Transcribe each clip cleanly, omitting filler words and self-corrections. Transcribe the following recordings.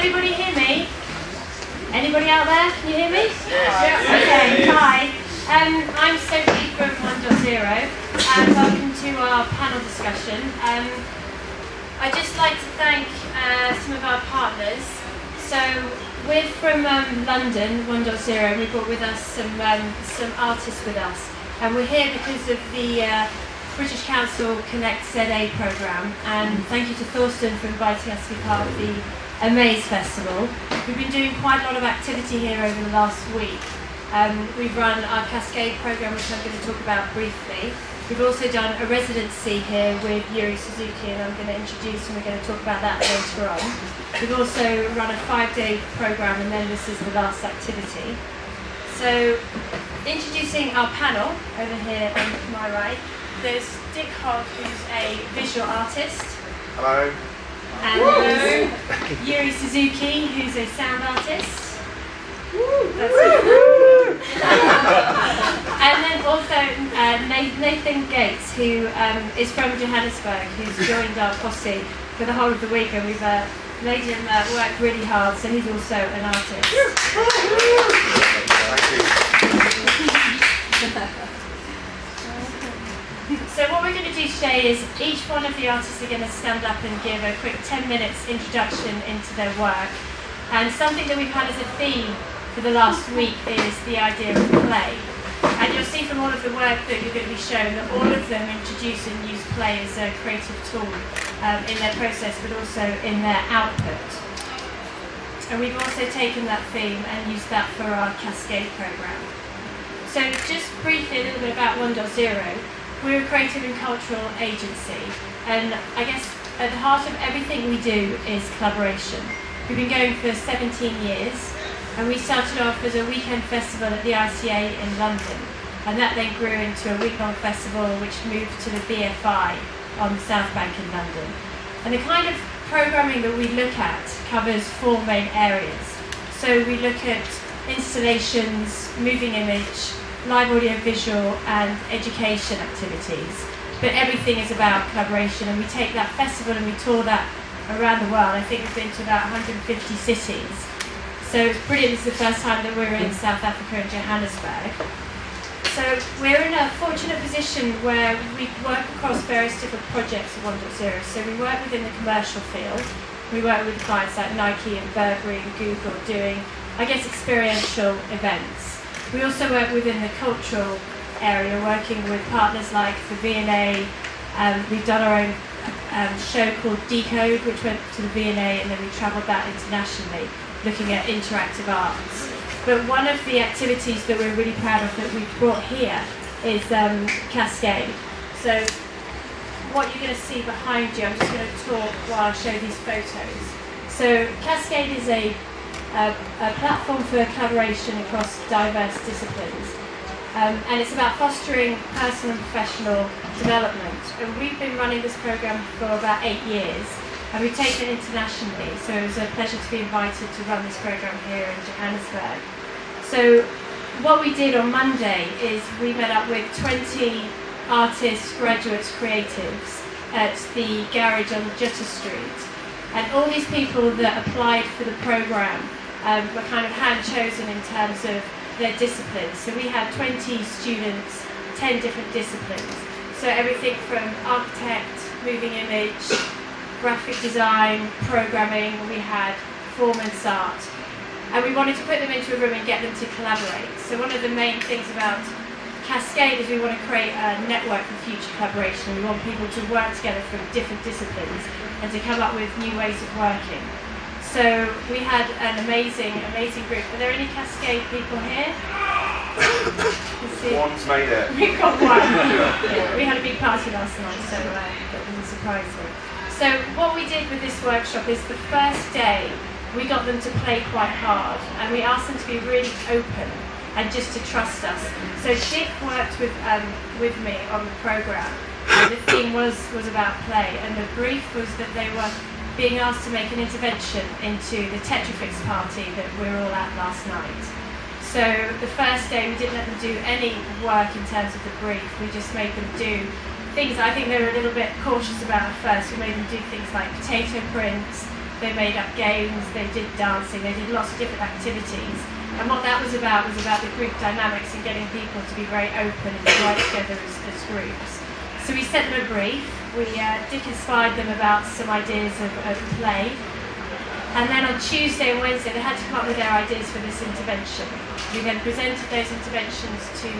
everybody hear me? Anybody out there? Can you hear me? Yeah. Okay, hi. I'm Sophie from onedotzero and welcome to our panel discussion. I'd just like to thank some of our partners. So we're from London, onedotzero, and we brought with us some artists with us. And we're here because of the British Council Connect ZA programme, and thank you to Thorsten for inviting us to be part of the Amaze Festival. We've been doing quite a lot of activity here over the last week. We've run our Cascade programme, which I'm going to talk about briefly. We've also done a residency here with Yuri, Suzuki, and I'm going to introduce, and we're going to talk about that later on. We've also run a 5-day programme, and then this is the last activity. So, introducing our panel over here on my right. There's Dick Hoggs, who's a visual artist. Hello. And there's Yuri Suzuki, who's a sound artist. That's it. And then also Nathan Gates, who is from Johannesburg, who's joined our posse for the whole of the week, and we've made him work really hard, so he's also an artist. So what we're going to do today is each one of the artists are going to stand up and give a quick 10 minutes introduction into their work. And something that we've had as a theme for the last week is the idea of play. And you'll see from all of the work that you're going to be shown that all of them introduce and use play as a creative tool in their process, but also in their output. And we've also taken that theme and used that for our Cascade programme. So just briefly a little bit about onedotzero. We're a creative and cultural agency, and I guess at the heart of everything we do is collaboration. We've been going for 17 years, and we started off as a weekend festival at the ICA in London, and that then grew into a week-long festival which moved to the BFI on the South Bank in London. And the kind of programming that we look at covers 4 main areas. So we look at installations, moving image, live audio visual and education activities, but everything is about collaboration, and we take that festival and we tour that around the world. I think we've been to about 150 cities, so it's brilliant. This is the first time that we're in South Africa and Johannesburg. So we're in a fortunate position where we work across various different projects at onedotzero. So we work within the commercial field, we work with clients like Nike and Burberry and Google doing, I guess, experiential events. We also work within the cultural area, working with partners like the V&A. We've done our own show called Decode, which went to the V&A, and then we travelled that internationally, looking at interactive arts. But one of the activities that we're really proud of that we've brought here is Cascade. So what you're going to see behind you, I'm just going to talk while I show these photos. So Cascade is a platform for collaboration across diverse disciplines, and it's about fostering personal and professional development. And we've been running this programme for about 8 years, and we've taken it internationally, so it was a pleasure to be invited to run this programme here in Johannesburg. So what we did on Monday is we met up with 20 artists, graduates, creatives at the garage on Jutta Street. And all these people that applied for the programme were kind of hand-chosen in terms of their disciplines. So we had 20 students, 10 different disciplines. So everything from architect, moving image, graphic design, programming, we had performance art. And we wanted to put them into a room and get them to collaborate. So one of the main things about Cascade is we want to create a network for future collaboration. We want people to work together from different disciplines and to come up with new ways of working. So we had an amazing group. Are there any Cascade people here? One's made it. We've got one. Yeah, we had a big party last night, so that was surprising. So what we did with this workshop is the first day we got them to play quite hard, and we asked them to be really open and just to trust us. So Dick worked with me on the programme, and the theme was about play, and the brief was that they were being asked to make an intervention into the Tetrafix party that we were all at last night. So the first day we didn't let them do any work in terms of the brief, we just made them do things I think they were a little bit cautious about at first. We made them do things like potato prints, they made up games, they did dancing, they did lots of different activities. And what that was about the group dynamics and getting people to be very open and to work together as groups. So we sent them a brief. Dick inspired them about some ideas of play. And then on Tuesday and Wednesday, they had to come up with their ideas for this intervention. We then presented those interventions to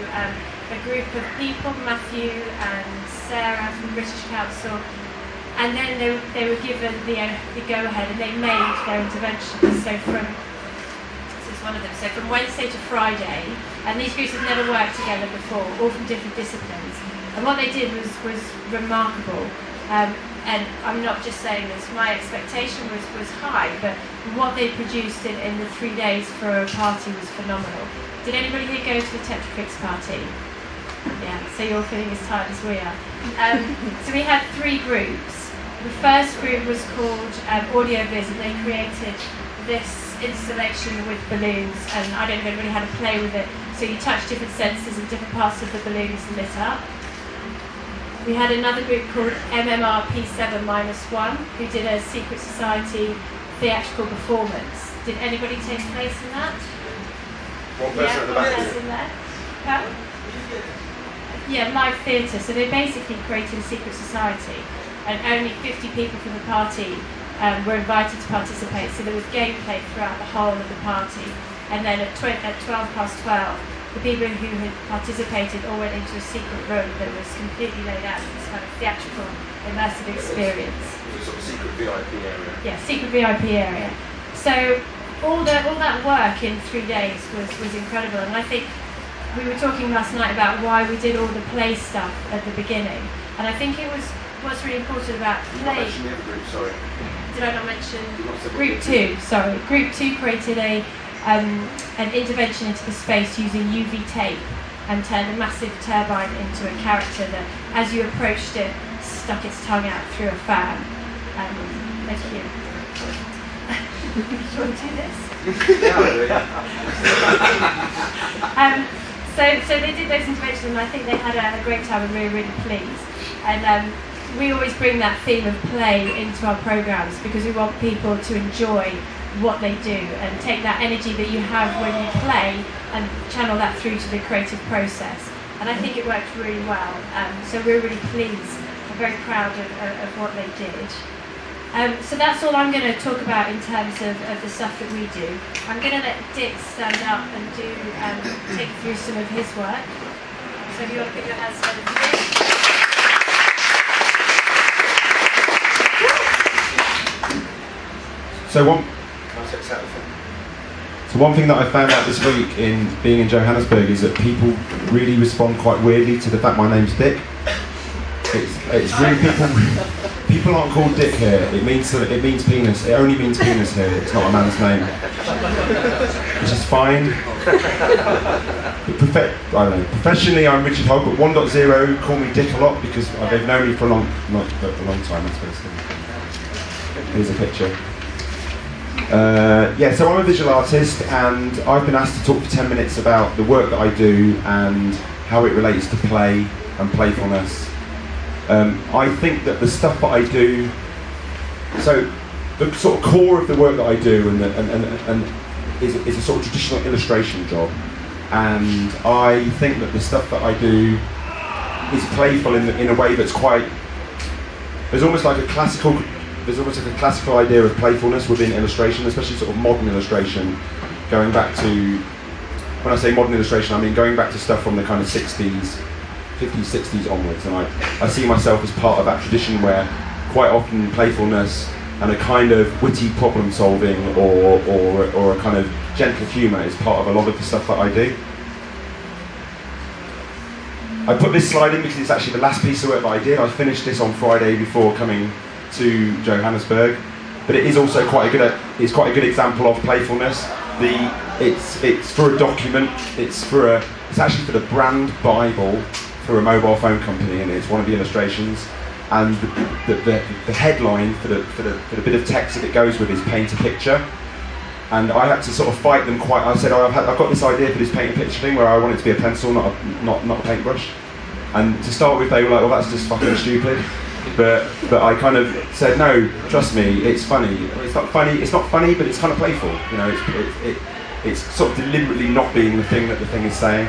a group of people, Matthew and Sarah from the British Council, and then they were given the go-ahead, and they made their interventions. So from Wednesday to Friday, and these groups had never worked together before, all from different disciplines. And what they did was remarkable. And I'm not just saying this, my expectation was high, but what they produced in the 3 days for a party was phenomenal. Did anybody here go to the Tetrafix party? Yeah, so you're feeling as tired as we are. So we had 3 groups. The first group was called Audio Viz, and they created this installation with balloons, and I don't know if anybody had to play with it. So you touch different sensors and different parts of the balloons lit up. We had another group called MMRP7-1 who did a secret society theatrical performance. Did anybody take place in that? One person at the back. Person there. Yeah, live theatre. So they basically created a secret society, and only 50 people from the party were invited to participate. So there was gameplay throughout the whole of the party. And then at 12:12, the people who had participated all went into a secret room that was completely laid out as this kind of theatrical, immersive experience. It was a sort of secret VIP area. Yeah, secret VIP area. So all that work in 3 days was incredible, and I think we were talking last night about why we did all the play stuff at the beginning, and I think it was what's really important about play. You mentioned the other group, sorry. Did I not mention Group 2? Sorry, Group 2 created an intervention into the space using UV tape and turned a massive turbine into a character that, as you approached it, stuck its tongue out through a fan. Thank you. Do you want to do this? So they did those interventions, and I think they had a great time and really, really pleased. And we always bring that theme of play into our programs because we want people to enjoy what they do and take that energy that you have when you play and channel that through to the creative process. And I think it worked really well. So we're really pleased and very proud of what they did. So that's all I'm going to talk about in terms of the stuff that we do. I'm going to let Dick stand up and take through some of his work. So if you want to put your hands together for Dick. So one thing that I found out this week in being in Johannesburg is that people really respond quite weirdly to the fact my name's Dick. It's really people aren't called Dick here. It means penis. It only means penis here. It's not a man's name, which is fine. I don't know. Professionally, I'm Richard Hogg, but 1.0 call me Dick a lot because they've known me for a long time. I suppose. Here's a picture. So I'm a visual artist, and I've been asked to talk for 10 minutes about the work that I do and how it relates to play and playfulness. I think that the stuff that I do, so the sort of core of the work that I do and is a sort of traditional illustration job, and I think that the stuff that I do is playful in a way that's quite, there's almost like a classical idea of playfulness within illustration, especially sort of modern illustration, going back to, when I say modern illustration, I mean going back to stuff from the kind of 60s, 50s, 60s onwards, and I see myself as part of that tradition where quite often playfulness and a kind of witty problem solving or a kind of gentle humour is part of a lot of the stuff that I do. I put this slide in because it's actually the last piece of work that I did. I finished this on Friday before coming to Johannesburg, but it is also quite a good example of playfulness. It's for a document. It's actually for the brand Bible for a mobile phone company, and it's one of the illustrations. And the headline for the bit of text that it goes with is paint a picture. And I had to sort of fight them quite. I said, I've got this idea for this paint a picture thing where I want it to be a pencil, not a paintbrush. And to start with, they were like, well, that's just fucking stupid. But I kind of said, no, trust me, it's funny. It's not funny, but it's kind of playful. You know, it's sort of deliberately not being the thing that the thing is saying.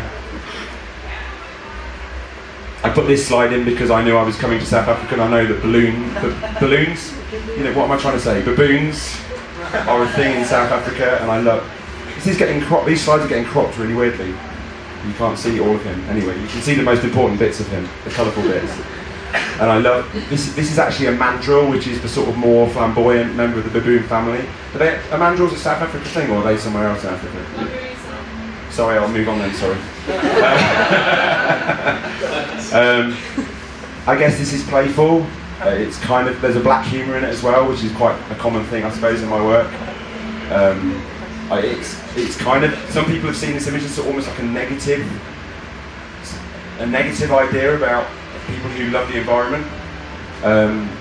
I put this slide in because I knew I was coming to South Africa, and I know that balloons, you know, what am I trying to say? Baboons are a thing in South Africa, and I love. These slides are getting cropped really weirdly. You can't see all of him. Anyway, you can see the most important bits of him, the colourful bits. And I love, this is actually a mandrill, which is the sort of more flamboyant member of the baboon family. Are mandrills a South Africa thing, or are they somewhere else in Africa? Sorry, I'll move on then, sorry. I guess this is playful. It's kind of, there's a black humour in it as well, which is quite a common thing, I suppose, in my work. It's kind of, some people have seen this image as almost like a negative idea about people who love the environment.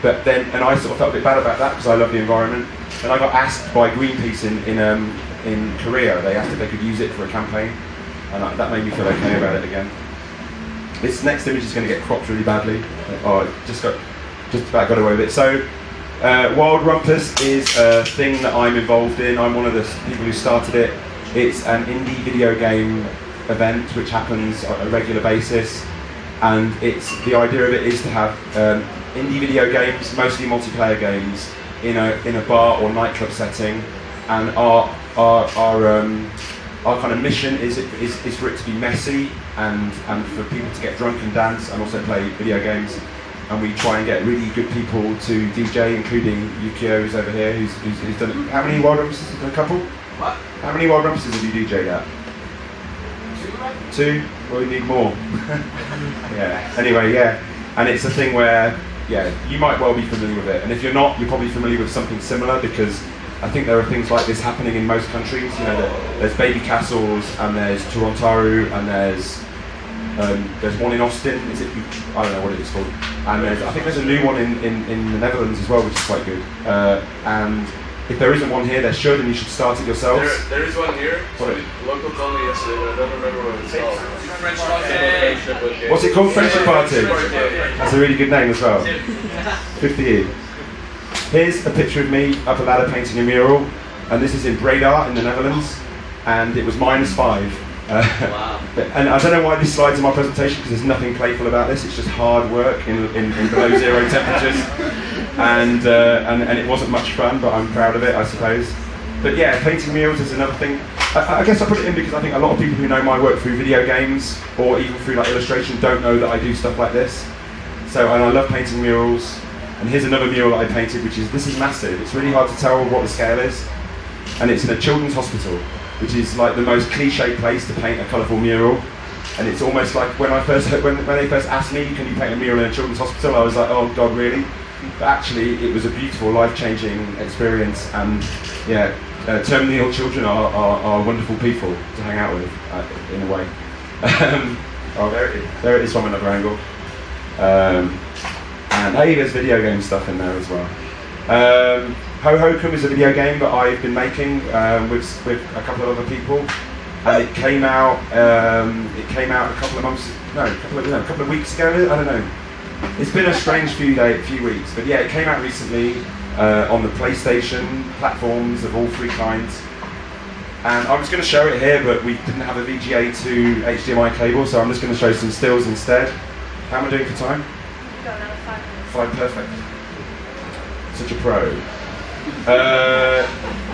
But then, and I sort of felt a bit bad about that because I love the environment. And I got asked by Greenpeace in Korea, they asked if they could use it for a campaign, and that made me feel okay about it again. This next image is going to get cropped really badly. Oh, just about got away with it. So, Wild Rumpus is a thing that I'm involved in. I'm one of the people who started it. It's an indie video game event which happens on a regular basis, and the idea of it is to have indie video games, mostly multiplayer games, in a bar or nightclub setting. And our kind of mission is for it to be messy and for people to get drunk and dance and also play video games. And we try and get really good people to DJ, including Yukio, who's over here, who's done it. How many Wild Rumpuses? A couple? What? How many Wild Rumpuses have you DJ'd at? 2? Well, we need more. Yeah. Anyway, yeah. And it's a thing where, yeah, you might well be familiar with it. And if you're not, you're probably familiar with something similar, because I think there are things like this happening in most countries. You know, there's Baby Castles, and there's Toronto, and there's one in Austin. Is it? I don't know what it is called. And I think there's a new one in the Netherlands as well, which is quite good. And if there isn't one here, there should, and you should start it yourselves. There is one here. What? Local told me yesterday, but I don't remember what it's called. French Party. What's it called? Friendship Party. That's a really good name as well. 50 Here's a picture of me up a ladder painting a mural, and this is in Breda in the Netherlands, and it was -5. Wow. And I don't know why this slide's in my presentation, because there's nothing playful about this. It's just hard work in below zero temperatures, and it wasn't much fun, but I'm proud of it, I suppose. But yeah, painting murals is another thing. I guess I put it in because I think a lot of people who know my work through video games or even through like illustration don't know that I do stuff like this. And I love painting murals. And here's another mural that I painted, this is massive. It's really hard to tell what the scale is, and it's in a children's hospital, which is like the most cliche place to paint a colourful mural. And it's almost like when they first asked me, can you paint a mural in a children's hospital, I was like, oh God, really? But actually, it was a beautiful, life-changing experience, and yeah, terminally ill children are wonderful people to hang out with, in a way. Oh, there it is from another angle. And hey, there's video game stuff in there as well. Ho Ho Kum is a video game that I've been making with a couple of other people, and it came out a couple of weeks ago. I don't know. It's been a strange few weeks, but yeah, it came out recently on the PlayStation platforms of all 3 kinds. And I was going to show it here, but we didn't have a VGA to HDMI cable, so I'm just going to show some stills instead. How am I doing for time? You've got another 5 minutes. 5, perfect. Such a pro.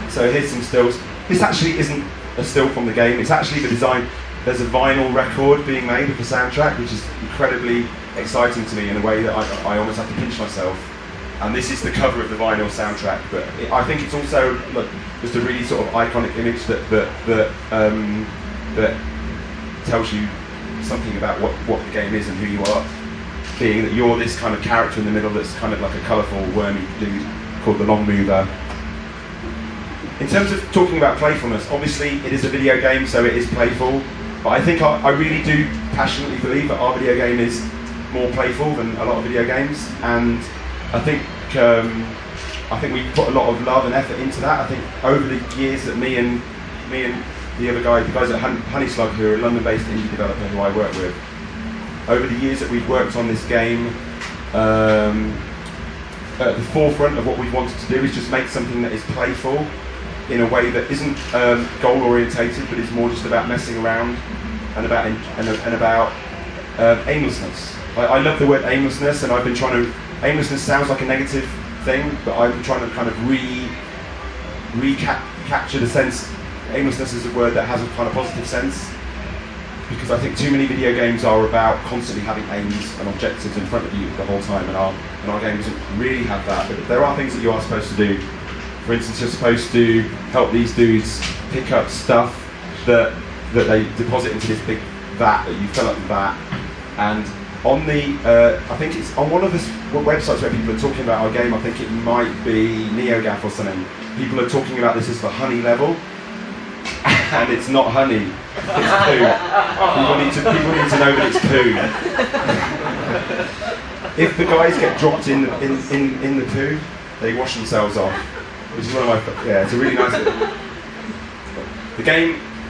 So here's some stills. This actually isn't a still from the game, it's actually the design. There's a vinyl record being made of the soundtrack, which is incredibly exciting to me in a way that I almost have to pinch myself. And this is the cover of the vinyl soundtrack, but I think it's also just a really sort of iconic image that tells you something about what the game is and who you are, being that you're this kind of character in the middle that's kind of like a colourful, wormy dude called the Long Mover. In terms of talking about playfulness, obviously it is a video game, so it is playful, but I think I really do passionately believe that our video game is more playful than a lot of video games, and I think we put a lot of love and effort into that. I think over the years that me and the other guys at Honey Slug, who are a London-based indie developer who I work with, over the years that we've worked on this game, at the forefront of what we wanted to do is just make something that is playful in a way that isn't goal orientated, but is more just about messing around and about aimlessness. I love the word aimlessness, and I've been trying to. Aimlessness sounds like a negative thing, but I'm trying to kind of recapture the sense. Aimlessness is a word that has a kind of positive sense, because I think too many video games are about constantly having aims and objectives in front of you the whole time, and our game doesn't really have that. But there are things that you are supposed to do. For instance, you're supposed to help these dudes pick up stuff that they deposit into this big vat that you fill up the vat, and on the I think it's on one of the websites where people are talking about our game. I think it might be NeoGAF or something. People are talking about this as the honey level, and it's not honey. It's poo. People need to know that it's poo. If the guys get dropped in the poo, they wash themselves off, which is one of my it's a really nice.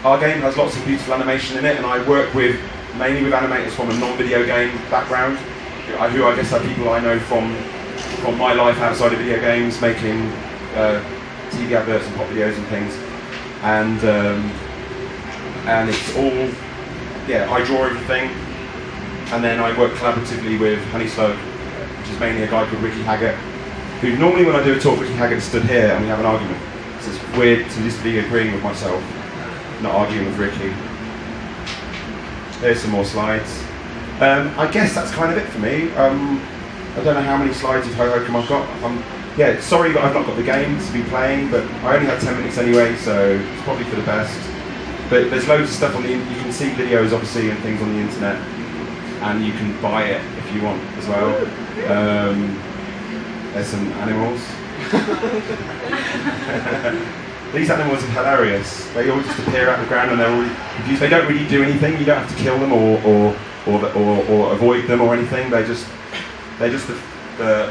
Our game has lots of beautiful animation in it, and I work mainly with animators from a non-video game background, who I guess are people I know from my life outside of video games, making TV adverts and pop videos and things, and it's all, I draw everything, and then I work collaboratively with Honey Slug, which is mainly a guy called Ricky Haggett, who normally when I do a talk, Ricky Haggett stood here and we have an argument. So it's weird to just be agreeing with myself, not arguing with Ricky. Here's some more slides. I guess that's kind of it for me. I don't know how many slides of Ho-Ho-Come I've got. Sorry that I've not got the game to be playing, but I only had 10 minutes anyway, so it's probably for the best. But there's loads of stuff on you can see videos obviously and things on the internet, and you can buy it if you want as well. There's some animals. These animals are hilarious. They all just appear out of the ground and they're all confused. They don't really do anything. You don't have to kill them or avoid them or anything. They're just the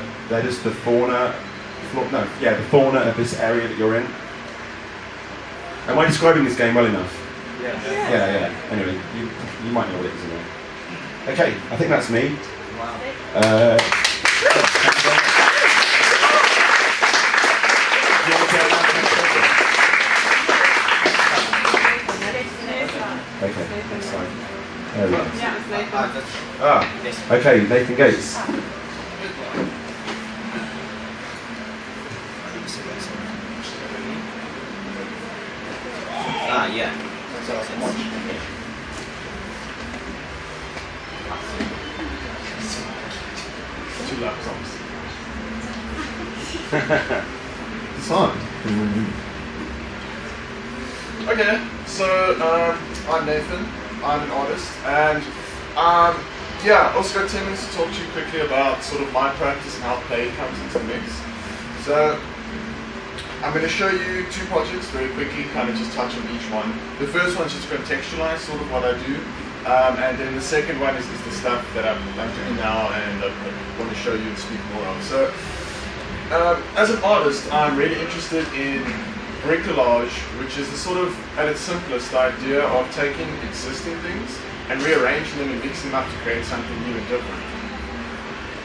fauna. The fauna of this area that you're in. Am I describing this game well enough? Yeah. Anyway, you might know what it is anyway. Okay, I think that's me. Wow. Okay, next slide. There we go. Okay, Nathan Gates. Yeah. Two laptops. It's on. Okay, so I'm Nathan. I'm an artist, and also got 10 minutes to talk to you quickly about sort of my practice and how play comes into the mix. So I'm going to show you two projects very quickly, kind of just touch on each one. The first one is just contextualize sort of what I do, and then the second one is the stuff that I'm doing now and I want to show you and speak more of. So as an artist, I'm really interested in bricolage, which is the sort of, at its simplest, idea of taking existing things and rearranging them and mixing them up to create something new and different.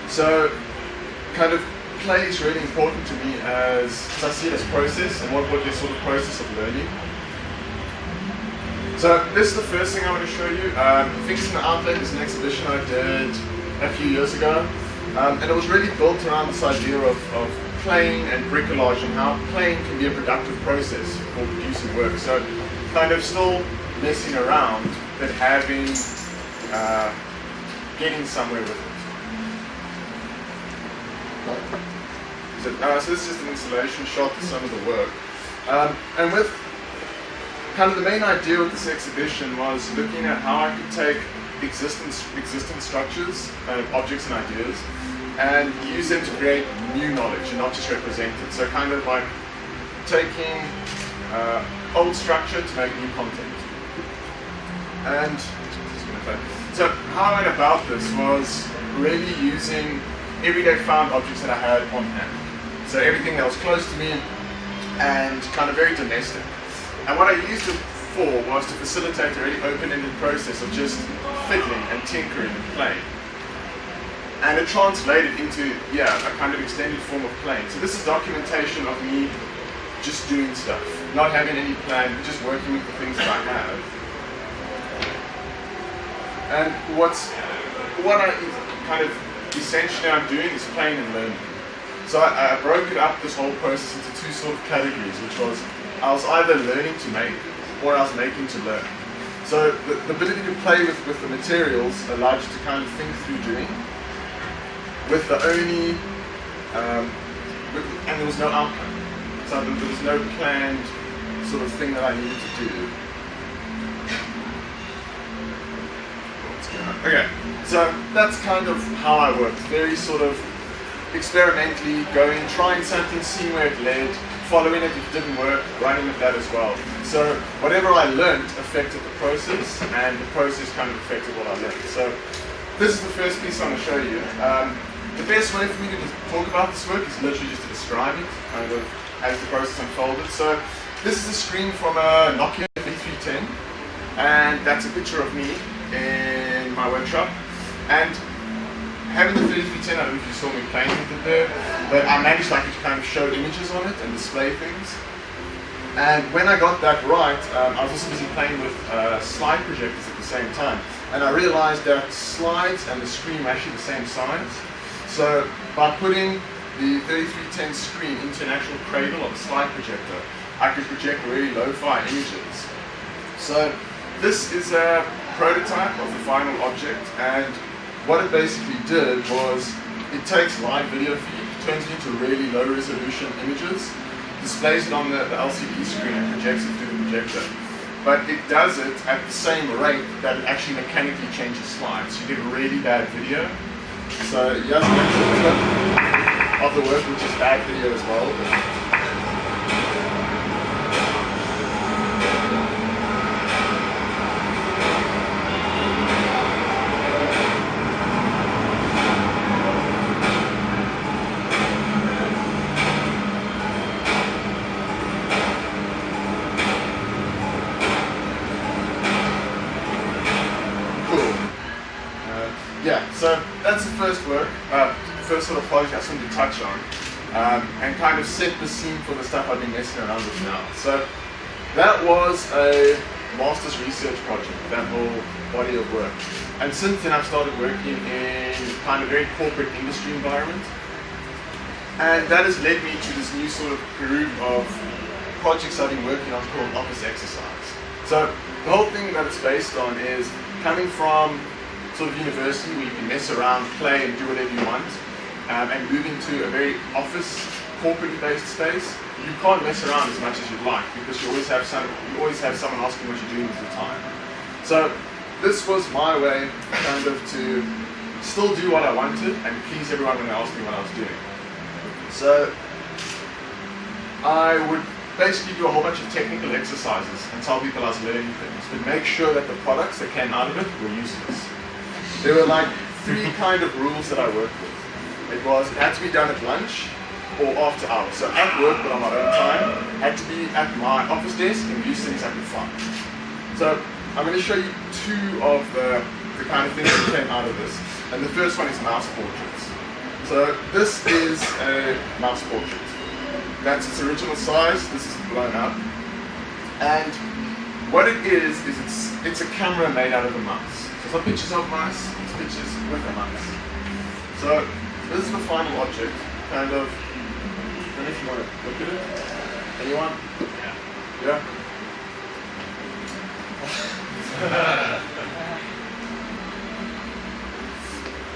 So kind of play is really important to me as I see it as process and what your sort of process of learning. So this is the first thing I want to show you. Fixing the Outlet is an exhibition I did a few years ago, and it was really built around this idea of playing and bricolage and how playing can be a productive process for producing work. So kind of still messing around, but getting somewhere with it. So this is just an installation shot of some of the work. And with kind of the main idea of this exhibition was looking at how I could take existing structures, objects and ideas, and use them to create new knowledge and not just represent it. So kind of like taking old structure to make new content. And so how I went about this was really using everyday found objects that I had on hand. So everything that was close to me and kind of very domestic. And what I used it for was to facilitate a really open-ended process of just fiddling and tinkering and playing. And it translated into, a kind of extended form of playing. So this is documentation of me just doing stuff, not having any plan, just working with the things that I have. And what I kind of essentially I'm doing is playing and learning. So I broke it up, this whole process, into two sort of categories, which was I was either learning to make or I was making to learn. So the ability to play with the materials allowed you to kind of think through doing, with the only, and there was no outcome. So there was no planned sort of thing that I needed to do. Okay, so that's kind of how I work. Very sort of experimentally going, trying something, seeing where it led, following it if it didn't work, running with that as well. So whatever I learned affected the process, and the process kind of affected what I learned. So this is the first piece I'm going to show you. The best way for me to talk about this work is literally just to describe it, kind of as the process unfolded. So this is a screen from a Nokia 3310, and that's a picture of me in my workshop. And having the 3310, I don't know if you saw me playing with it there, but I managed to kind of show images on it and display things. And when I got that right, I was also busy playing with slide projectors at the same time. And I realized that slides and the screen were actually the same size. So by putting the 3310 screen into an actual cradle of a slide projector, I could project really lo-fi images. So this is a prototype of the final object, and what it basically did was it takes live video feed, turns it into really low resolution images, displays it on the LCD screen and projects it through the projector. But it does it at the same rate that it actually mechanically changes slides. You get really bad video. So here's an actual clip of the work, which is bad video as well. So that's the first work, first sort of project I just wanted to touch on, and kind of set the scene for the stuff I've been messing around with now. So that was a master's research project, that whole body of work. And since then I've started working in kind of very corporate industry environment. And that has led me to this new sort of groove of projects I've been working on called office exercise. So the whole thing that it's based on is coming from sort of university where you can mess around, play and do whatever you want, and moving to a very office, corporate based space. You can't mess around as much as you'd like because you always have someone asking what you're doing at the time. So this was my way kind of to still do what I wanted and please everyone when they asked me what I was doing. So I would basically do a whole bunch of technical exercises and tell people I was learning things, but make sure that the products that came out of it were useless. There were like three kind of rules that I worked with. It had to be done at lunch or after hours. So at work but on my own time, had to be at my office desk and use things I could find. So I'm going to show you two of the kind of things that came out of this. And the first one is mouse portraits. So this is a mouse portrait. That's its original size. This is blown up. And what it is it's a camera made out of a mouse. So it's not pictures of mice, it's pictures with a mouse. So this is the final object, kind of, I don't know if you want to look at it. Anyone? Yeah?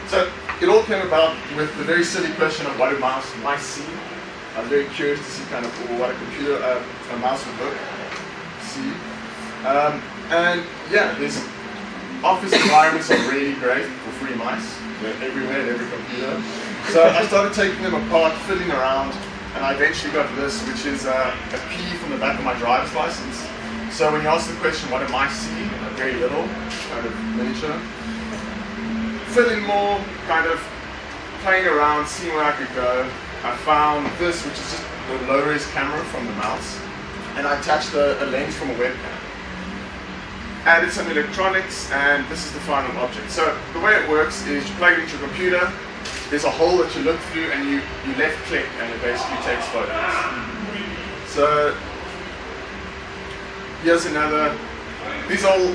So it all came about with the very silly question of what do mice see. I was very curious to see kind of what a mouse would look, see. And yeah, these office environments are really great for free mice. They're everywhere at every computer. So I started taking them apart, fiddling around, and I eventually got this, which is a P from the back of my driver's license. So when you ask the question, what do mice see? Very little, kind of miniature. Fiddling more, kind of playing around, seeing where I could go. I found this, which is just the low-res camera from the mouse, and I attached a lens from a webcam. Added some electronics, and this is the final object. So the way it works is you plug it into your computer, there's a hole that you look through and you left click and it basically takes photos. So here's another, these are all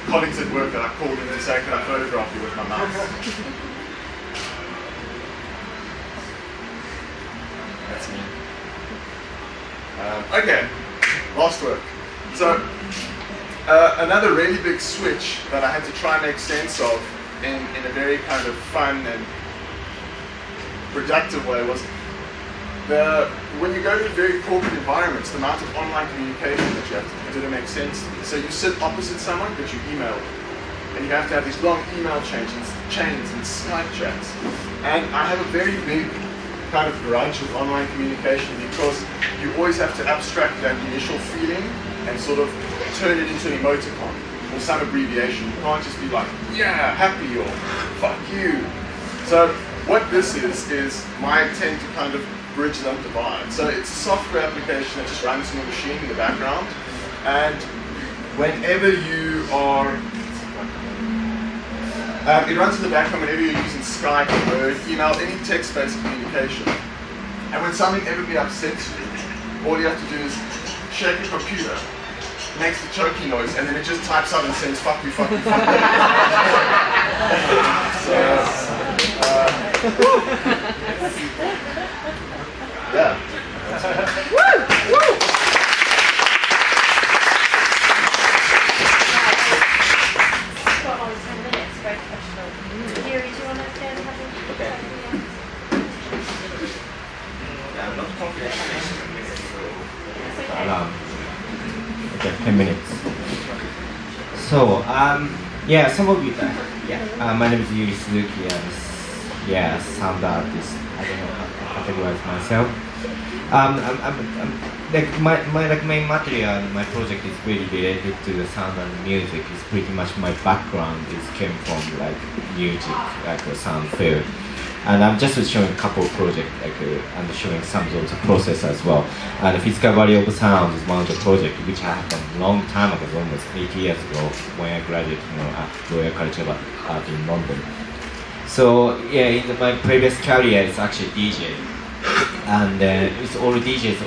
colleagues at work that I called in to say, can I photograph you with my mouse? That's me. Okay, last work. So another really big switch that I had to try and make sense of in a very kind of fun and productive way was when you go to very corporate environments, the amount of online communication that you have to do to make sense to me. So you sit opposite someone, but you email them. And you have to have these long email chains and Skype chats. And I have a very big kind of grudge with online communication because you always have to abstract that initial feeling and sort of turn it into an emoticon or some abbreviation. You can't just be like, yeah, happy or fuck you. So what this is my intent to kind of bridge that divide. So it's a software application that just runs in your machine in the background. And whenever you are, it runs in the background whenever you're using Skype or email, any text-based communication. And when something ever upsets you, all you have to do is shake your computer, makes the choking noise, and then it just types out and says, fuck you, fuck you, fuck you. Yeah. Woo! Woo! Got on 10 minutes, very professional. Yuri, do you want to go and have a Okay. I'm not confident. Okay, 10 minutes. So, yeah, some of you, my name is Yuri Suzuki, and yeah, sound artist. I don't know how to categorize myself. Like my main material, my project is really related to the sound and music. It's pretty much my background came from like music, like a sound field. And I'm just showing a couple of projects, and showing some of the process as well. And the physical value of sound is one of the projects which I have done a long time ago, almost 8 years ago, when I graduated at Royal College of Art in London. So yeah, in my previous career, it's actually DJ, and it's all DJs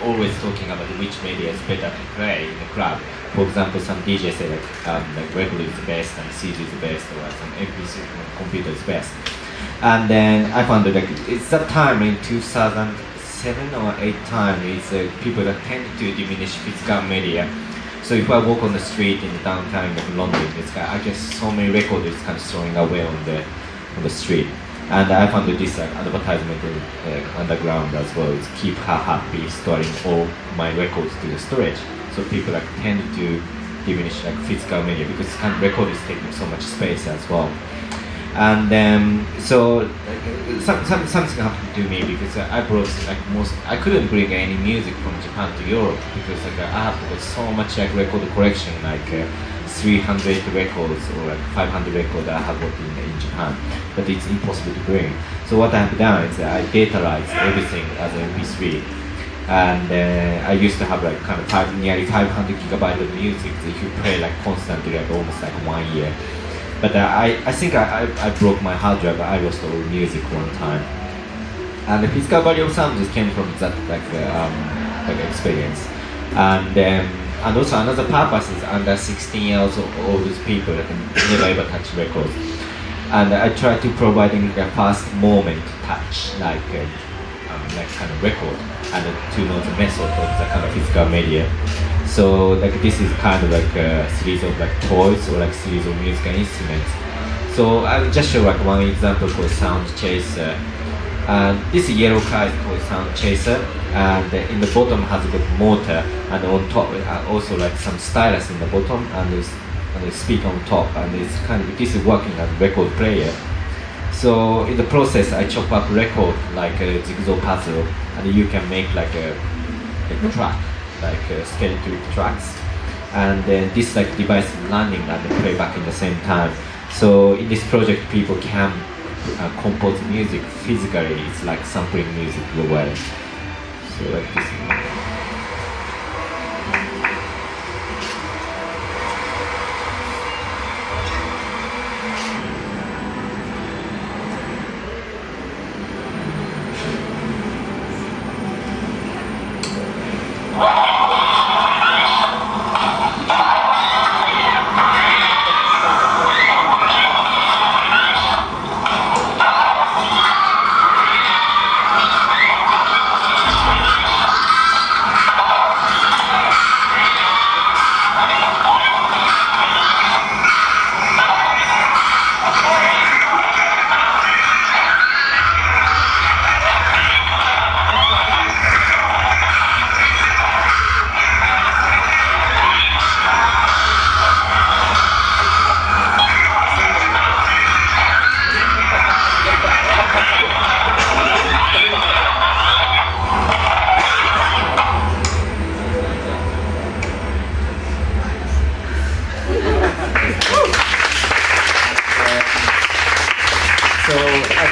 always talking about which media is better to play in the club. For example, some DJs say like record is the best and CD is the best, or some MP3 computer is best. And then I found that it's that time in 2007 or 8 time is people that tend to diminish physical media. So if I walk on the street in the downtown of London, I guess so many records is kind of throwing away on the street. And I found that this advertisement underground as well is keep her happy, storing all my records to the storage. So people tend to diminish physical media because kind of record is taking so much space as well. And so something happened to me because I brought I couldn't bring any music from Japan to Europe because I have got so much record collection, 300 records or 500 records that I have got in Japan, but it's impossible to bring. So what I have done is I dataized everything as an MP3, and I used to have nearly 500 gigabytes of music that you play constantly, almost 1 year. But I think I broke my hard drive. I lost all music one time, and the physical value of sound just came from that experience. And also another purpose is under 16 years all these people that never ever touch records, and I try to provide a first moment touch kind of record, and to know the method of the kind of physical media. So this is kind of a series of toys or series of musical instruments. So I will just show one example called Sound Chaser. And this yellow car is called Sound Chaser, and in the bottom has got motor, and on top also some stylus in the bottom, and the speaker on top, and it's this is working as a record player. So in the process, I chop up record like a jigsaw puzzle, and you can make a track, skeletal tracks, and then this device is running and play back in the same time. So in this project, people can compose music physically. It's like sampling music the way. So this.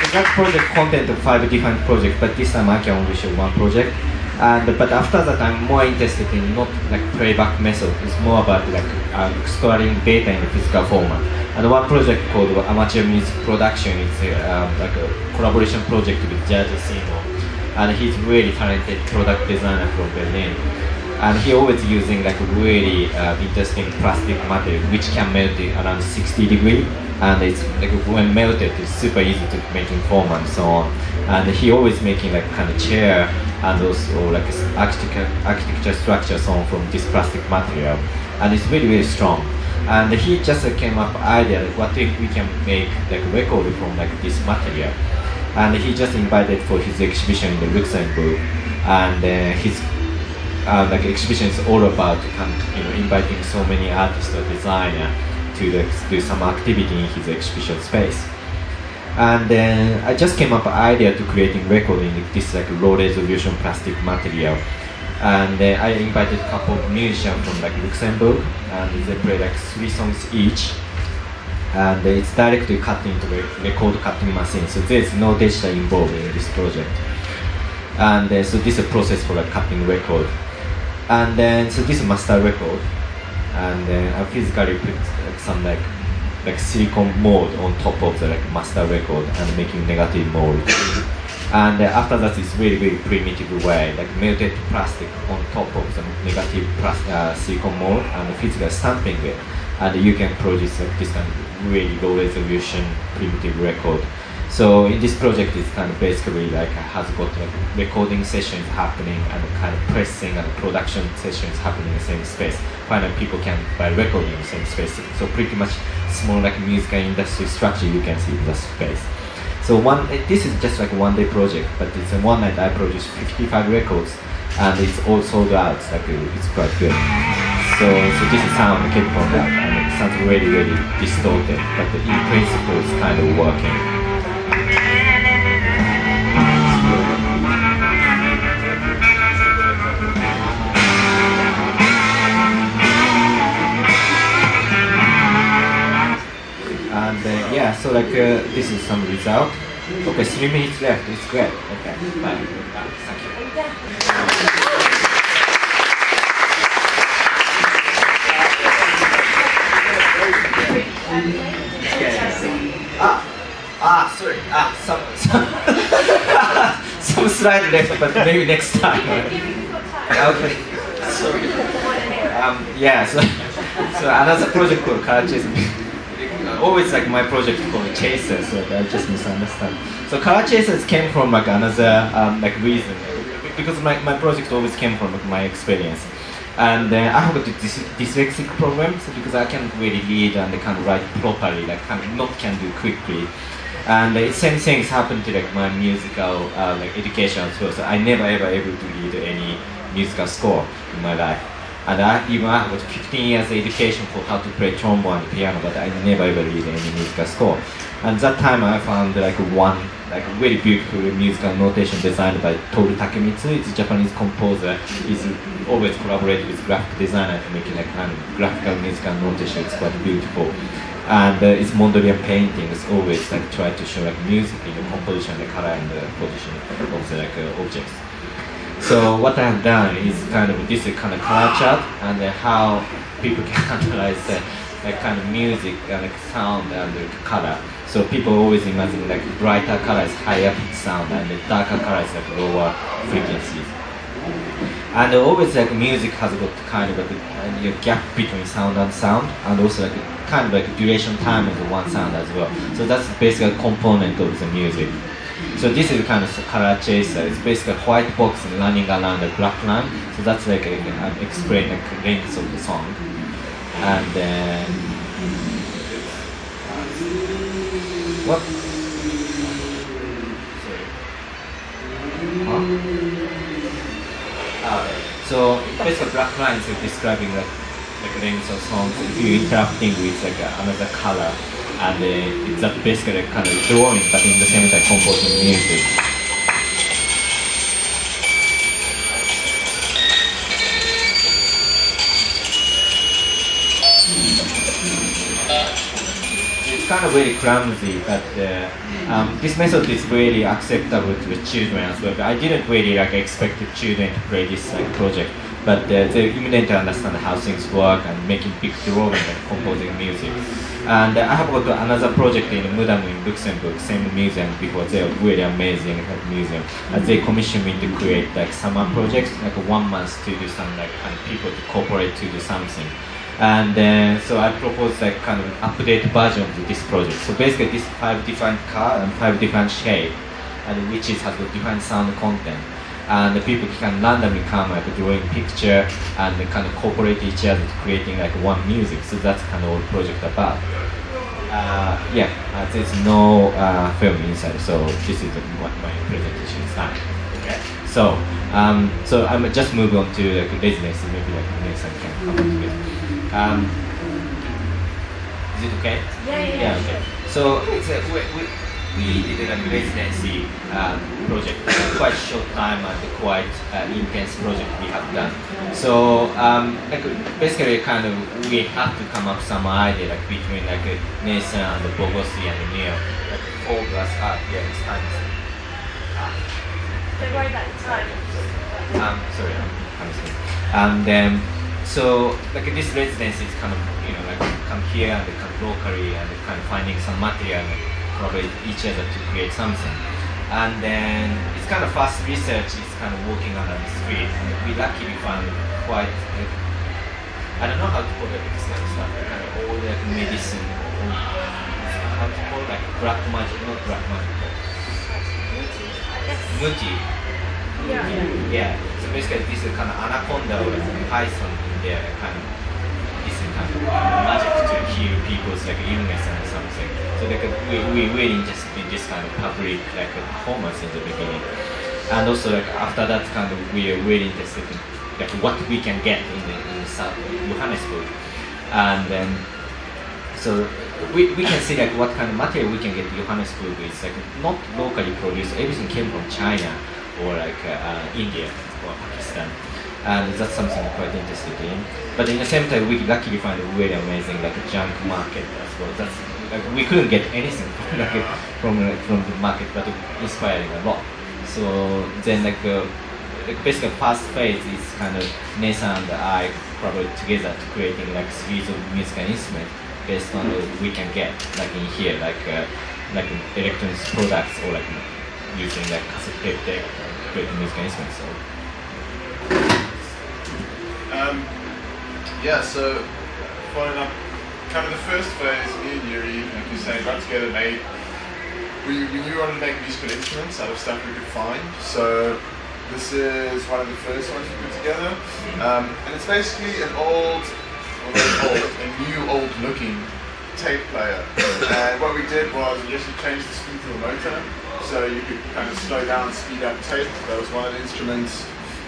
like that project content of 5 different projects, but this time I can only show 1 project. But after that, I'm more interested in not like playback method. It's more about like storing data in the physical format. And one project called Amateur Music Production. It's like a collaboration project with Jerzy Seymour, and he's really talented product designer from Berlin. And he always using like really interesting plastic material which can melt it around 60 degrees, and it's like when melted it's super easy to make in form and so on. And he always making like kind of chair and also like architecture structure so on from this plastic material, and it's really really strong. And he just came up idea like what if we can make like a record from like this material, and he just invited for his exhibition in the Luxembourg, and his like exhibition is all about inviting so many artists or designers to do some activity in his exhibition space. And then I just came up with an idea to creating record in this like low resolution plastic material. And I invited a couple of musicians from like Luxembourg, and they play like 3 songs each. And it's directly cut into the record cutting machine, so there's no digital involved in this project. And so this is a process for like cutting record. And then so this is master record, and then I physically put like, some like silicone mold on top of the like master record and making negative mold. And after that, it's really very primitive way, like melted plastic on top of the negative silicone mold and physically stamping it, and you can produce like, this kind of really low resolution primitive record. So in this project, it's kind of basically like has got like recording sessions happening and kind of pressing and production sessions happening in the same space. Finally, people can buy recording in the same space. So pretty much small like musical industry structure you can see in the space. So this is just like a 1-day project, but it's a one night I produced 55 records, and it's all sold out. Like it's quite good. So this is sound came from that, and it sounds really really distorted, but in principle it's kind of working. And yeah, so like this is some result. Okay, 3 minutes left. It's great. Okay, bye. Thank you. Sorry. Some slide left, but maybe next time. Okay. Sorry. Yeah. So another project called Color Chase. Always like my project called Chaser, so I just misunderstand. So Color Chasers came from like another like reason, because my project always came from like, my experience. And I have a dyslexic problem, so because I can't really read and I can't write properly, like can do quickly. And same things happen to like my musical like education as well. So I never ever able to read any musical score in my life. And I have got 15 years education for how to play trombone and piano, but I never ever read any musical score. And that time I found like one like very beautiful musical notation designed by Toru Takemitsu. It's a Japanese composer. He's always collaborated with graphic designer to make like graphical musical notation. It's quite beautiful. And it's Mondrian paintings always like try to show like music in the composition, the color and the position of the like objects. So what I have done is kind of this kind of color chart and how people can analyze like kind of music and like sound and the color. So people always imagine like brighter color is higher pitch sound and the darker color is like lower frequencies. And always like music has got kind of like a gap between sound and sound, and also like kind of like duration time of the one sound as well. So that's basically a component of the music. So this is kind of a color chaser. It's basically a white box running around a black line. So that's like explain like the length of the song. And then what? So basically black lines are describing like length of songs. If you're interrupting with like another color. And it's a basically kind of drawing, but in the same time composing music. It's kind of very clumsy, but this method is really acceptable to the children as well. But I didn't really like expect the children to play this like project, but they immediately understand how things work and making big drawing and composing music. And I have got another project in Mudam in Luxembourg, same museum before. They are really amazing museum. And they commissioned me to create like summer projects, like 1 month to do some like kind of people to cooperate to do something. And so I proposed like kind of an updated version of this project. So basically, this 5 different color and 5 different shape, and which is has a different sound content. And the people can randomly come like drawing picture and they kind of cooperate each other to creating like one music. So that's kind of what the project about. There's no film inside, so this is what my presentation is like. Okay. So I'm just moving on to like business. Maybe like next time can come together. Is it okay? Yeah. Okay. So it's we did a residency project, quite short time and quite intense project we have done. So like basically kind of we have to come up some idea like between like Nathan and Bogosi and Neil, like 4 plus it's time. Don't worry about the time. Sorry, I'm sorry. And then so like this residency is kind of like come here and come locally and kind of finding some material and collaborate each other to create something. And then it's kind of fast research, it's kind of walking on the street. We luckily found quite, I don't know how to call it, this kind of stuff, kind of all like medicine, how to call it, like black magic, not black magic, muti. Yeah. So basically this is kind of anaconda or like python in there, kind of, this is kind of magic to heal people's like illness and something. So like we really interested in this kind of public like performance in the beginning, and also like after that kind of we are really interested in like what we can get in South Johannesburg, and then so we can see like what kind of material we can get in Johannesburg is like not locally produced. Everything came from China or like India or Pakistan. And that's something I'm quite interested in. But in the same time, we luckily find a really amazing like a junk market as well. That's like we couldn't get anything from the market, but it inspiring a lot. So then like basically first phase is kind of Nathan and I collaborate together to creating like suites of musical instruments based on what we can get like in here, like electronics products or like using like cassette tape deck to create musical instruments. So. So following up, kind of the first phase, me and Yuri, like you say, got together, we knew we wanted to make musical instruments out of stuff we could find. So this is one of the first ones we put together, and it's basically a new old looking tape player. And what we did was we actually changed the speed of the motor, so you could kind of slow down, speed up tape. That was one of the instruments.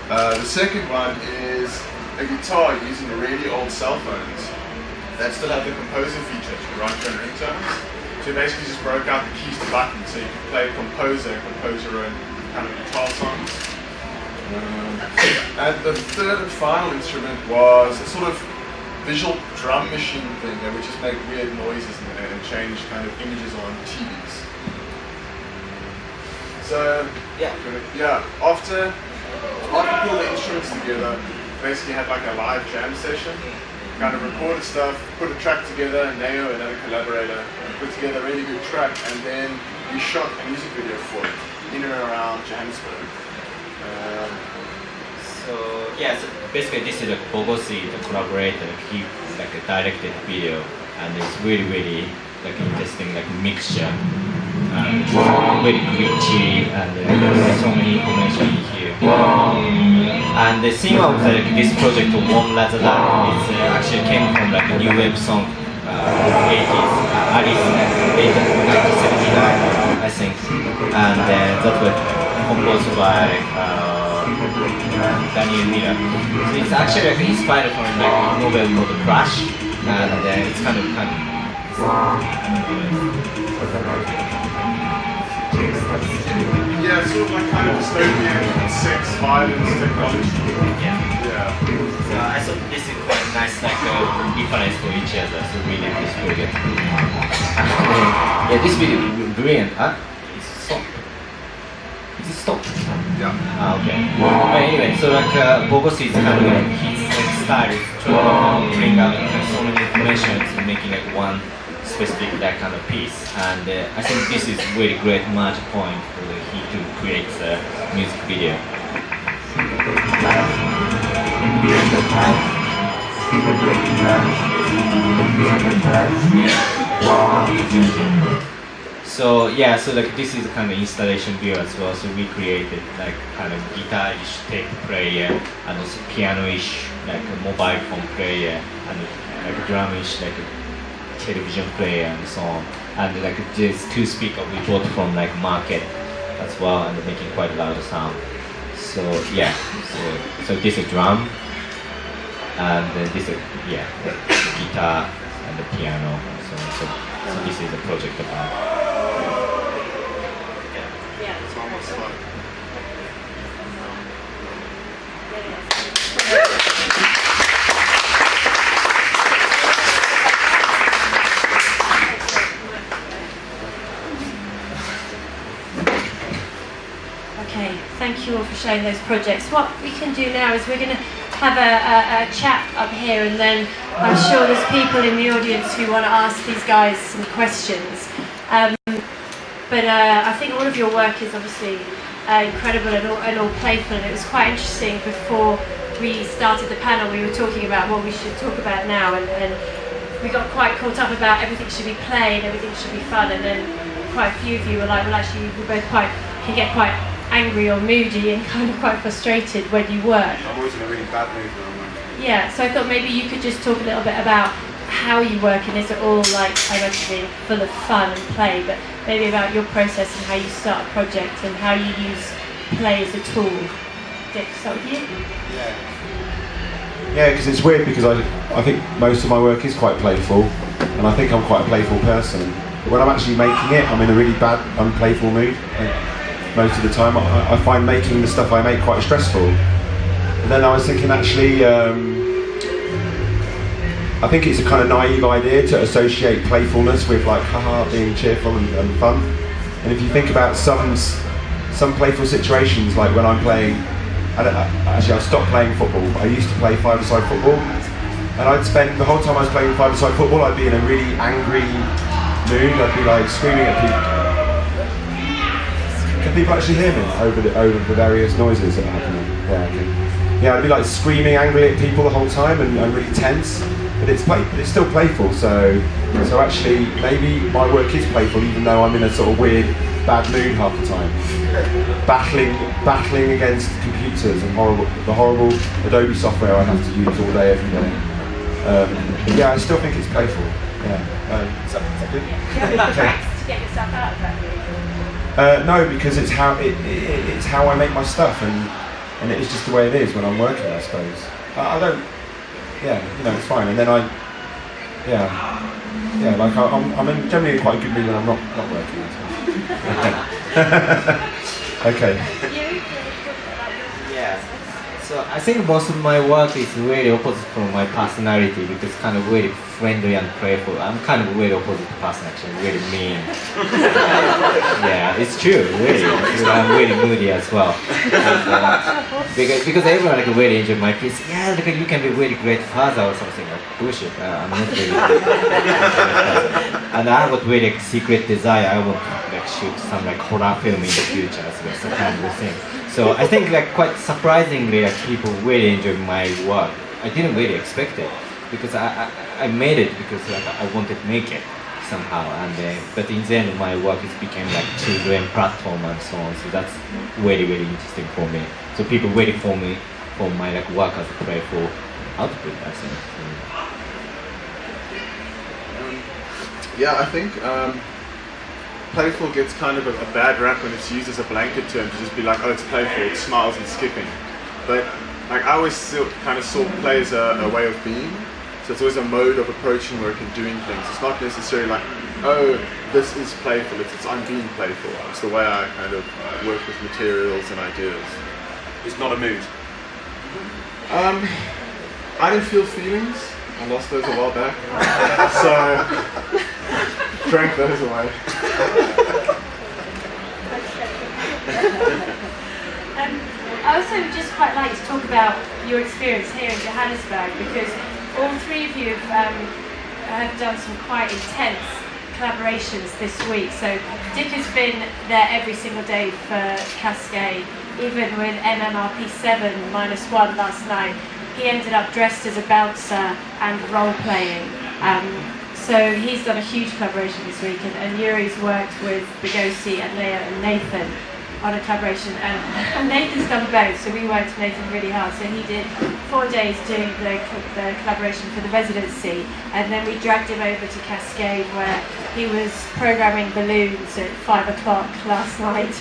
The second one is a guitar using the really old cell phones that still have the composer feature to write your own ringtones. So you basically just broke out the keys to buttons so you could play compose your own kind of guitar songs. And the third and final instrument was a sort of visual drum machine thing that would just make weird noises and change kind of images on TVs. So after we put all the instruments together, basically had like a live jam session, kind of recorded stuff, put a track together, Neo, another collaborator, put together a really good track, and then we shot a music video for it in and around Johannesburg. So basically this is like Bogosi, the collaborator, he like directed the video, and it's really like interesting like mixture. Very glitchy and there's so many information here. And the theme of this project of One Lazada is actually came from like a new wave song from the 80s, Alice in 1979 I think, and that was composed by Daniel Miller. So it's actually like inspired from like a novel called Crash, and it's kind of it's sort of like kind of dystopian sex, violence, technology. Yeah. So I thought this is quite nice, like difference for each other. So really, this video. Yeah, this video is brilliant. It's stop. Is it stop? Yeah. Okay. But anyway, so like Bogos is kind of like his like, style is trying to bring out like, so many information and making like one specific that kind of piece. And I think this is really great magic point for he to create the music video. So yeah, so like this is kind of installation view as well. So we created like kind of guitar-ish tape player and also piano-ish like a mobile phone player and like drum-ish like a television player and so on. And like this two speaker we bought from like market as well and making quite a loud sound. So yeah, so this is drum and then this is yeah the guitar and the piano. So this is a project about. It's almost fun. Okay, thank you all for showing those projects. What we can do now is we're going to have a chat up here, and then I'm sure there's people in the audience who want to ask these guys some questions. But I think all of your work is obviously incredible and all playful, and it was quite interesting before we started the panel. We were talking about what we should talk about now, and we got quite caught up about everything should be played, everything should be fun, and then quite a few of you were like, well actually we both can get quite angry or moody and kind of quite frustrated when you work. I'm always in a really bad mood when I'm working. Yeah, so I thought maybe you could just talk a little bit about how you work, and is it all like, I imagine, full of fun and play, but maybe about your process and how you start a project and how you use play as a tool. Dick, start with you? Yeah, because it's weird because I think most of my work is quite playful, and I think I'm quite a playful person. But when I'm actually making it, I'm in a really bad, unplayful mood. Most of the time, I find making the stuff I make quite stressful. And then I was thinking, actually, I think it's a kind of naive idea to associate playfulness with like, haha, being cheerful and fun. And if you think about some playful situations, like when I'm playing, actually I've stopped playing football. I used to play five-a-side football, and I'd spend the whole time I was playing five-a-side football, I'd be in a really angry mood. I'd be like screaming at people. Can people actually hear me over the various noises that are happening? Yeah, okay. Yeah, I'd be like screaming angrily at people the whole time and really tense. But it's still playful. So actually, maybe my work is playful, even though I'm in a sort of weird, bad mood half the time. Battling against computers and the horrible Adobe software I have to use all day, every day. But yeah, I still think it's playful. Yeah. Is that good? Okay. To get yourself out of that mood. No, because it's how I make my stuff, and it's just the way it is when I'm working, I suppose. I don't, yeah, it's fine. And then like I'm generally in quite a good mood when I'm not working. Okay. Yeah. So I think most of my work is really opposite from my personality because it's kind of really friendly and playful. I'm kind of really opposite person actually, really mean. Yeah, it's true, really. Because I'm really moody as well. And, because everyone like really enjoy my piece. Yeah, like you can be really great father or something. Like bullshit. I'm not really. And I have a really secret desire. I want to like shoot some like horror film in the future as well, some kind of thing. So I think like quite surprisingly like people really enjoy my work. I didn't really expect it because I made it because like I wanted to make it somehow, and but in the end my work became like children platform and so on. So that's really interesting for me. So people waiting for me for my like work as a playful output. I think. Yeah, I think playful gets kind of a bad rap when it's used as a blanket term to just be like, oh, it's playful, it smiles and skipping. But like I always kind of saw play as a way of being. So it's always a mode of approaching work and doing things. It's not necessarily like oh, this is playful. It's I'm being playful. It's the way I kind of work with materials and ideas. It's not a mood. I didn't feel feelings. I lost those a while back, so drank those away. I also would just quite like to talk about your experience here in Johannesburg, because all three of you have done some quite intense collaborations this week. So Dick has been there every single day for Cascade, even with MMRP 7-1 last night. He ended up dressed as a bouncer and role-playing. So he's done a huge collaboration this week, and Yuri's worked with Bigosi and Leia and Nathan on a collaboration, and Nathan's done both, so we worked with Nathan really hard. So he did 4 days doing the collaboration for the residency, and then we dragged him over to Cascade, where he was programming balloons at 5 o'clock last night,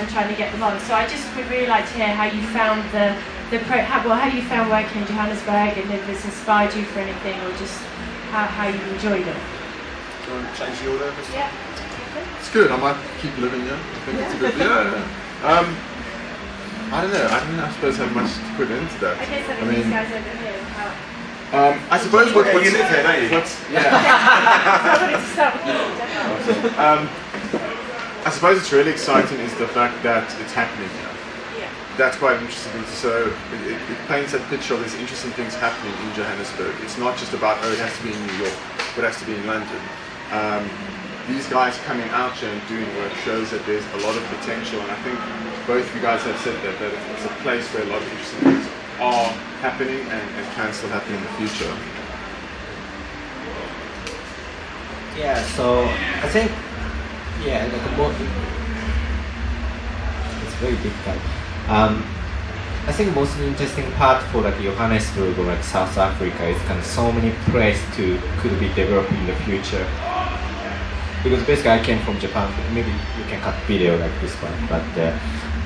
trying to get them on. So I just would really like to hear how you found how you found working in Johannesburg, and if this inspired you for anything, or just how you enjoyed it. Do you want to change the order? Yeah. It's good. I might keep living here. I think it's a good. I don't know. I don't know. I suppose I have much to put into that. Okay, so I these mean, guys over here. How? I suppose you live here, don't you? I suppose it's really exciting is the fact that it's happening here. Yeah. That's quite interesting. So it paints that picture of these interesting things happening in Johannesburg. It's not just about, oh, it has to be in New York, but it has to be in London. These guys coming out here and doing work shows that there's a lot of potential, and I think both of you guys have said that it's a place where a lot of interesting things are happening and can still happen in the future. Yeah, so I think, yeah, it's very difficult. I think most interesting part for like Johannesburg or like South Africa is kind of so many places could be developed in the future. Because basically I came from Japan. Maybe you can cut video like this one, but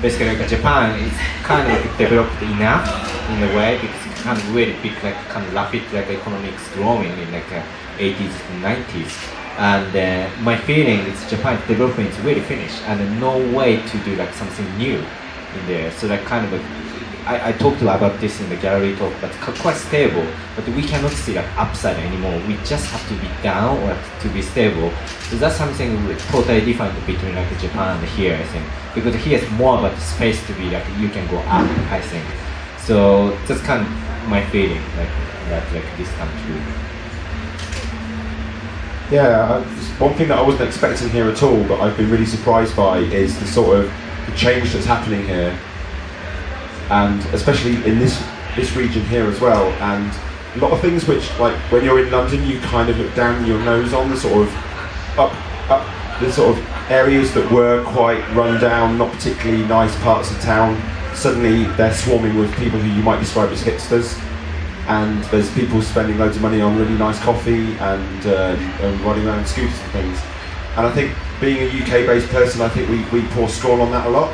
basically like Japan is kind of like developed enough in a way, because it's kind of really big, like kind of rapid like economics growing in like 80s and 90s. And my feeling is Japan's development is really finished, and no way to do like something new in there. So like kind of I talked about this in the gallery talk, but quite stable. But we cannot see like upside anymore. We just have to be down or to be stable. So that's something totally different between like Japan and here, I think. Because here is more about the space to be like you can go up, I think. So that's kind of my feeling, like this country. Yeah, one thing that I wasn't expecting here at all, but I've been really surprised by, is the sort of the change that's happening here, and especially in this region here as well. And a lot of things which, like when you're in London, you kind of look down your nose on, the sort of up the sort of areas that were quite run down, not particularly nice parts of town. Suddenly they're swarming with people who you might describe as hipsters. And there's people spending loads of money on really nice coffee and riding around scooters and things. And I think being a UK-based person, I think we pour straw on that a lot.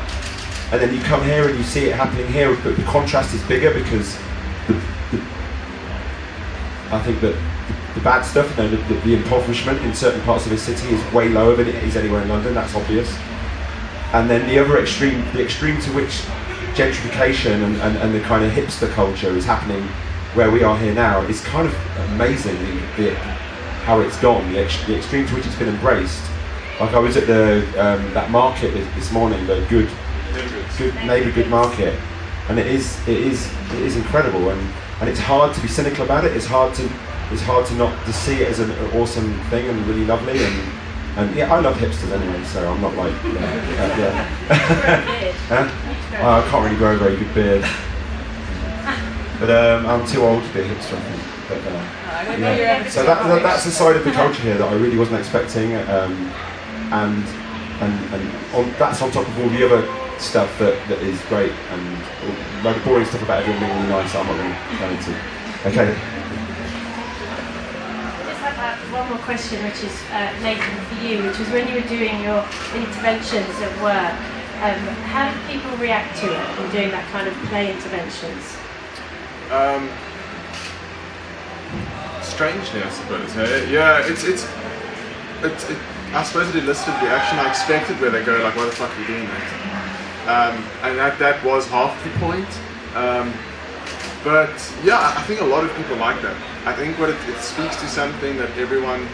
And then you come here and you see it happening here, but the contrast is bigger, because I think that the bad stuff, the impoverishment in certain parts of the city is way lower than it is anywhere in London. That's obvious. And then the other extreme, the extreme to which gentrification and the kind of hipster culture is happening where we are here now, is kind of amazing, how it's gone, the extreme to which it's been embraced. Like I was at that market this morning, the good neighbourhood market, and it is incredible, and it's hard to be cynical about it. It's hard to not to see it as an awesome thing and really lovely, and yeah, I love hipsters anyway, so I'm not like I can't really grow a very good beard. But I'm too old to be a hipster, I think. But, yeah. So that's the side of the culture here that I really wasn't expecting, and that's on top of all the other stuff that is great, and all the boring stuff about everyone being really nice that I'm not going to go into. Okay. I just have one more question, which is Nathan, for you, which is when you were doing your interventions at work, how did people react to it in doing that kind of play interventions? Strangely, I suppose. Yeah, it's I suppose the elicited reaction I expected, where they go like, "Why the fuck are you doing that?" And that was half the point. But yeah, I think a lot of people like that. I think what it speaks to something that everyone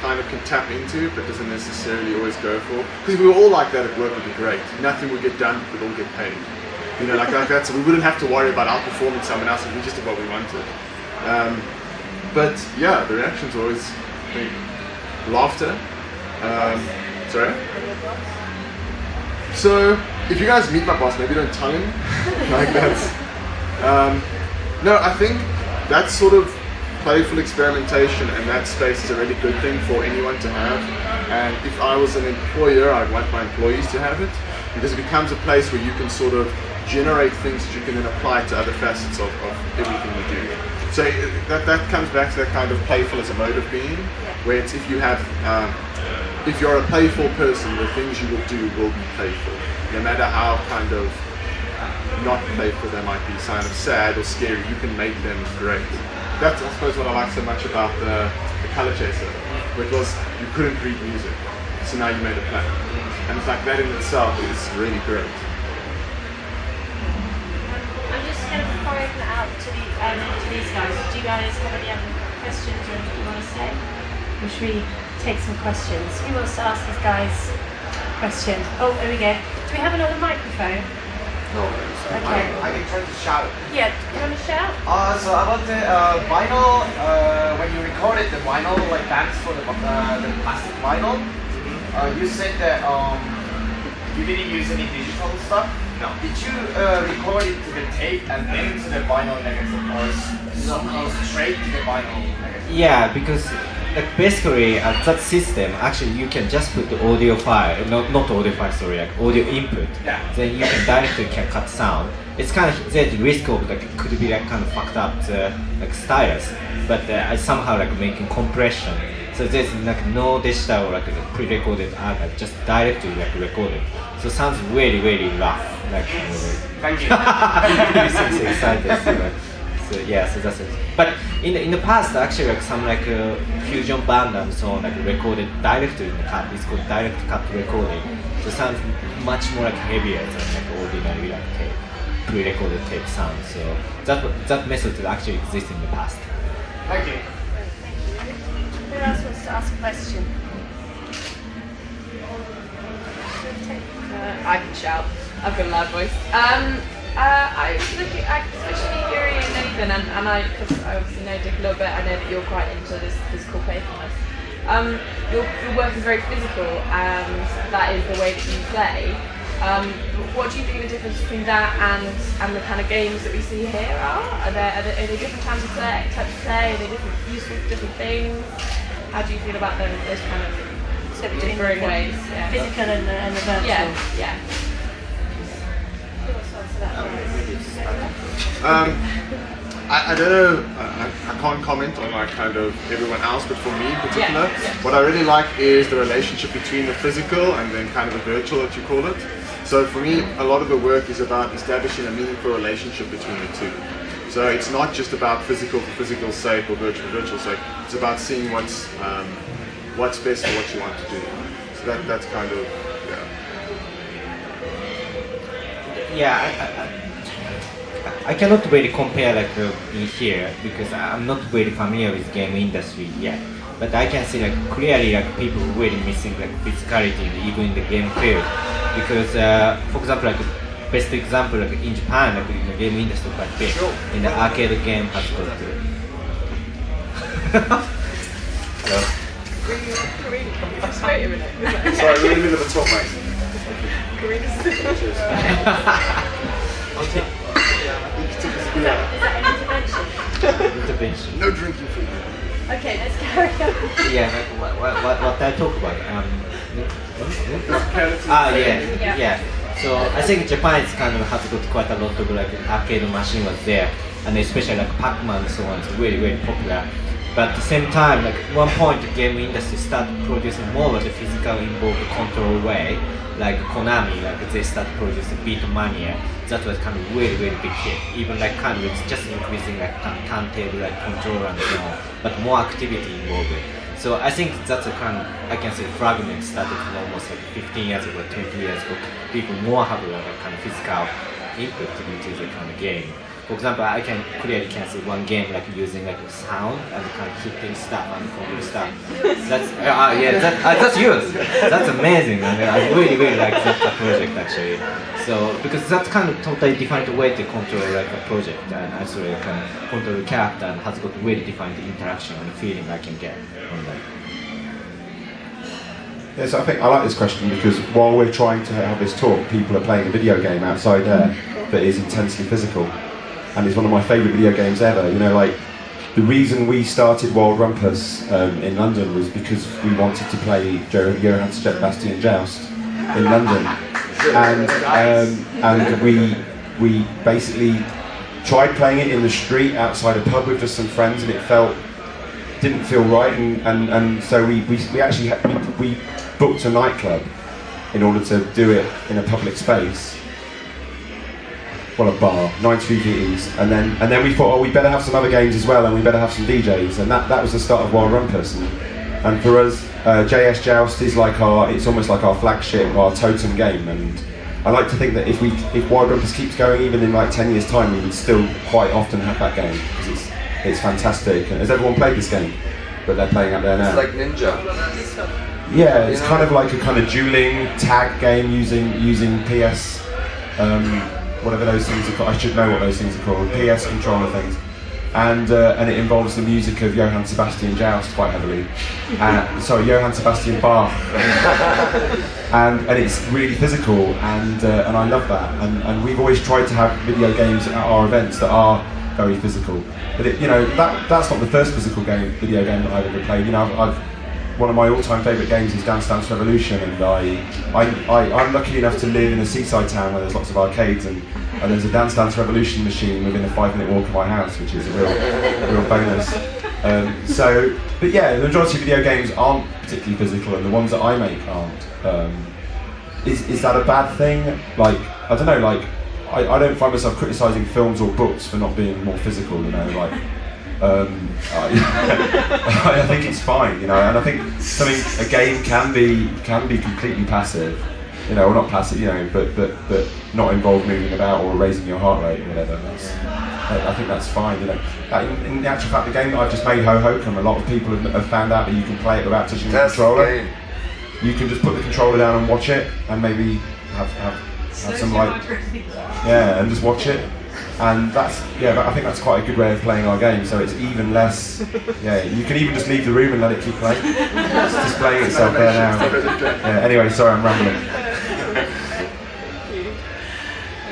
kind of can tap into, but doesn't necessarily always go for. Because if we were all like that at work, would be great. Nothing would get done, we'd all get paid. You know, like that. So we wouldn't have to worry about outperforming someone else if we just did what we wanted. But yeah, the reaction's always laughter. Sorry. So if you guys meet my boss, maybe don't tell him like that. No, I think that sort of playful experimentation and that space is a really good thing for anyone to have. And if I was an employer, I'd want my employees to have it, because it becomes a place where you can sort of generate things that you can then apply to other facets of everything you do. So that comes back to that kind of playful as a mode of being, where it's if you're a playful person, the things you will do will be playful, no matter how kind of not playful they might be, kind of sad or scary, you can make them great. That's, I suppose, what I like so much about the Color Chaser, which was you couldn't read music, so now you made a plan. And it's like that in itself is really great. I'm just going to before I open it out to these guys, do you guys have any other questions or anything you want to say? Or should we take some questions? Who wants to ask these guys a question? Oh, there we go. Do we have another microphone? No. Okay. I can try to shout. Yeah, do you want to shout? So about the vinyl, when you recorded the vinyl, like bands for the plastic vinyl, you said that you didn't use any digital stuff. No. Did you record it to the tape and then to the vinyl negative, or somehow straight to the vinyl negative? Yeah, because like basically that system, actually you can just put the audio file, not audio file, sorry, like audio input. Yeah. Then you can directly cut sound. It's kind of there's risk of like it could be like kind of fucked up like stylus, but I somehow like making compression. So there's like no digital like pre-recorded archive, just directly like recorded. So it sounds really really rough. Like Thank you. I'm so excited. So yeah, so that's it. But in the past, actually, like some like fusion band and so on, like recorded directly in the cut. It's called direct cut recording. So it sounds much more like heavier than like ordinary like tape, pre-recorded tape sound. So that method actually exists in the past. Thank you. Who else wants to ask a question? I can shout. I've got a loud voice. I was looking at especially Yuri and Nathan, and because I obviously know Dick a little bit, I know that you're quite into this physical playfulness. Your work is very physical, and that is the way that you play. What do you think the difference between that and the kind of games that we see here are? Are they different types of play? Are they useful for different things? How do you feel about those kind of differing ways? Yeah. Physical and the virtual. Yeah. I don't know, I can't comment on like kind of everyone else, but for me in particular, what I really like is the relationship between the physical and then kind of the virtual that you call it. So for me, a lot of the work is about establishing a meaningful relationship between the two. So it's not just about physical for physical's sake or virtual for virtual's sake, it's about seeing what's best for what you want to do. So that's kind of, Yeah, I cannot really compare like in here because I'm not very familiar with game industry yet. But I can see like clearly like people really missing like physicality even in the game field. Because for example, like best example like in Japan, like in the game industry quite big. In the arcade game has got Sorry, we're in the middle of a talk, mate. Is that an intervention? No drinking food. Okay, let's carry on. Yeah, like, what I talk about. Yeah. Yeah. So I think Japan is kind of has got quite a lot of like arcade machine was there, and especially like Pac-Man and so on. It's really very popular. But at the same time, like one point, the game industry started producing more of the physical involved control way. Like Konami, like they started producing Beatmania. That was kind of really big hit. Even like kind of it's just increasing like turntable like controller and so on, but more activity involved. So I think that's a kind of, I can say fragment started almost like 15 years ago, 20 years ago. People more have like a kind of physical input into the kind of game. For example, I can clearly see one game like using like sound and kind of hitting stuff and moving stuff. That's that's yours. That's amazing. I mean, I really like that project actually. So because that's kind of totally different way to control like a project and actually kind of control the character and has got really defined interaction and feeling I can get from that. Yes, I think I like this question because while we're trying to have this talk, people are playing a video game outside there that is intensely physical. And it's one of my favourite video games ever. You know, like the reason we started Wild Rumpus in London was because we wanted to play Johann Sebastian Joust in London, and we basically tried playing it in the street outside a pub with just some friends, and it didn't feel right, and so we actually we booked a nightclub in order to do it in a public space. Well, a bar, 92 VEs, and then we thought, oh, we better have some other games as well, and we better have some DJs, and that was the start of Wild Rumpus. And for us, JS Joust is like it's almost like our flagship, our totem game. And I like to think that if Wild Rumpus keeps going, even in like 10 years' time, we would still quite often have that game because it's fantastic. And has everyone played this game? But they're playing up there now. It's like Ninja. Yeah, it's kind of like a kind of dueling tag game using PS. Whatever those things are called, I should know what those things are called, PS controller things. And it involves the music of Johann Sebastian Joust quite heavily. Johann Sebastian Bach. and it's really physical, and I love that. And we've always tried to have video games at our events that are very physical. But that's not the first physical video game that I've ever played. You know, one of my all-time favourite games is Dance Dance Revolution, and I'm lucky enough to live in a seaside town where there's lots of arcades, and there's a Dance Dance Revolution machine within a 5-minute walk of my house, which is a real bonus. But yeah, the majority of video games aren't particularly physical, and the ones that I make aren't. Is that a bad thing? Like, I don't know, like, I don't find myself criticising films or books for not being more physical, you know, like. I think it's fine, you know, and I think a game can be completely passive, you know, or not passive, you know, but not involve moving about or raising your heart rate or whatever. I think that's fine, you know. In the actual fact, the game that I've just made, Ho Hokum, a lot of people have found out that you can play it without touching the controller. You can just put the controller down and watch it, and maybe have some like, yeah, and just watch it. And I think that's quite a good way of playing our game. So it's even less. Yeah, you can even just leave the room and let it keep playing. It's displaying itself there now. Yeah, anyway, sorry, I'm rambling.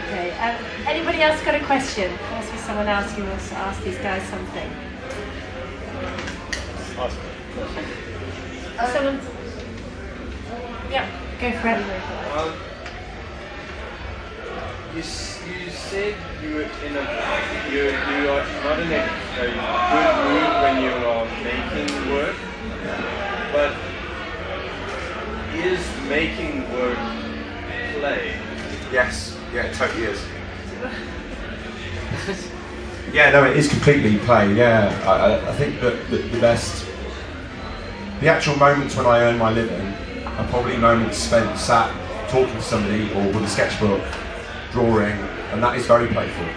Okay. Anybody else got a question? Must be someone else who wants to ask these guys something. Someone. Yeah, go for it. You said you are not in a good mood when you are making work, but is making work play? Yes, yeah, it totally is. Yeah, no, it is completely play. Yeah, I think that the actual moments when I earn my living are probably moments spent sat talking to somebody or with a sketchbook, drawing, and that is very playful.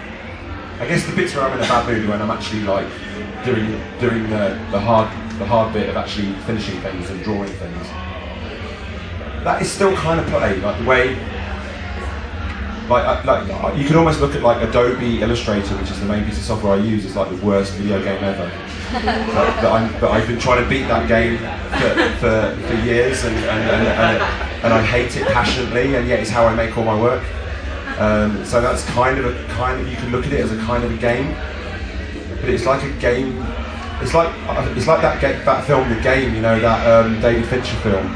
I guess the bits where I'm in a bad mood when I'm actually like doing the hard bit of actually finishing things and drawing things. That is still kind of play, like the way, like you can almost look at like Adobe Illustrator, which is the main piece of software I use, is like the worst video game ever. But I've been trying to beat that game for years, and I hate it passionately, and yet it's how I make all my work. So that's kind of you can look at it as a kind of a game, but it's like a game. It's like that film, The Game, you know, that David Fincher film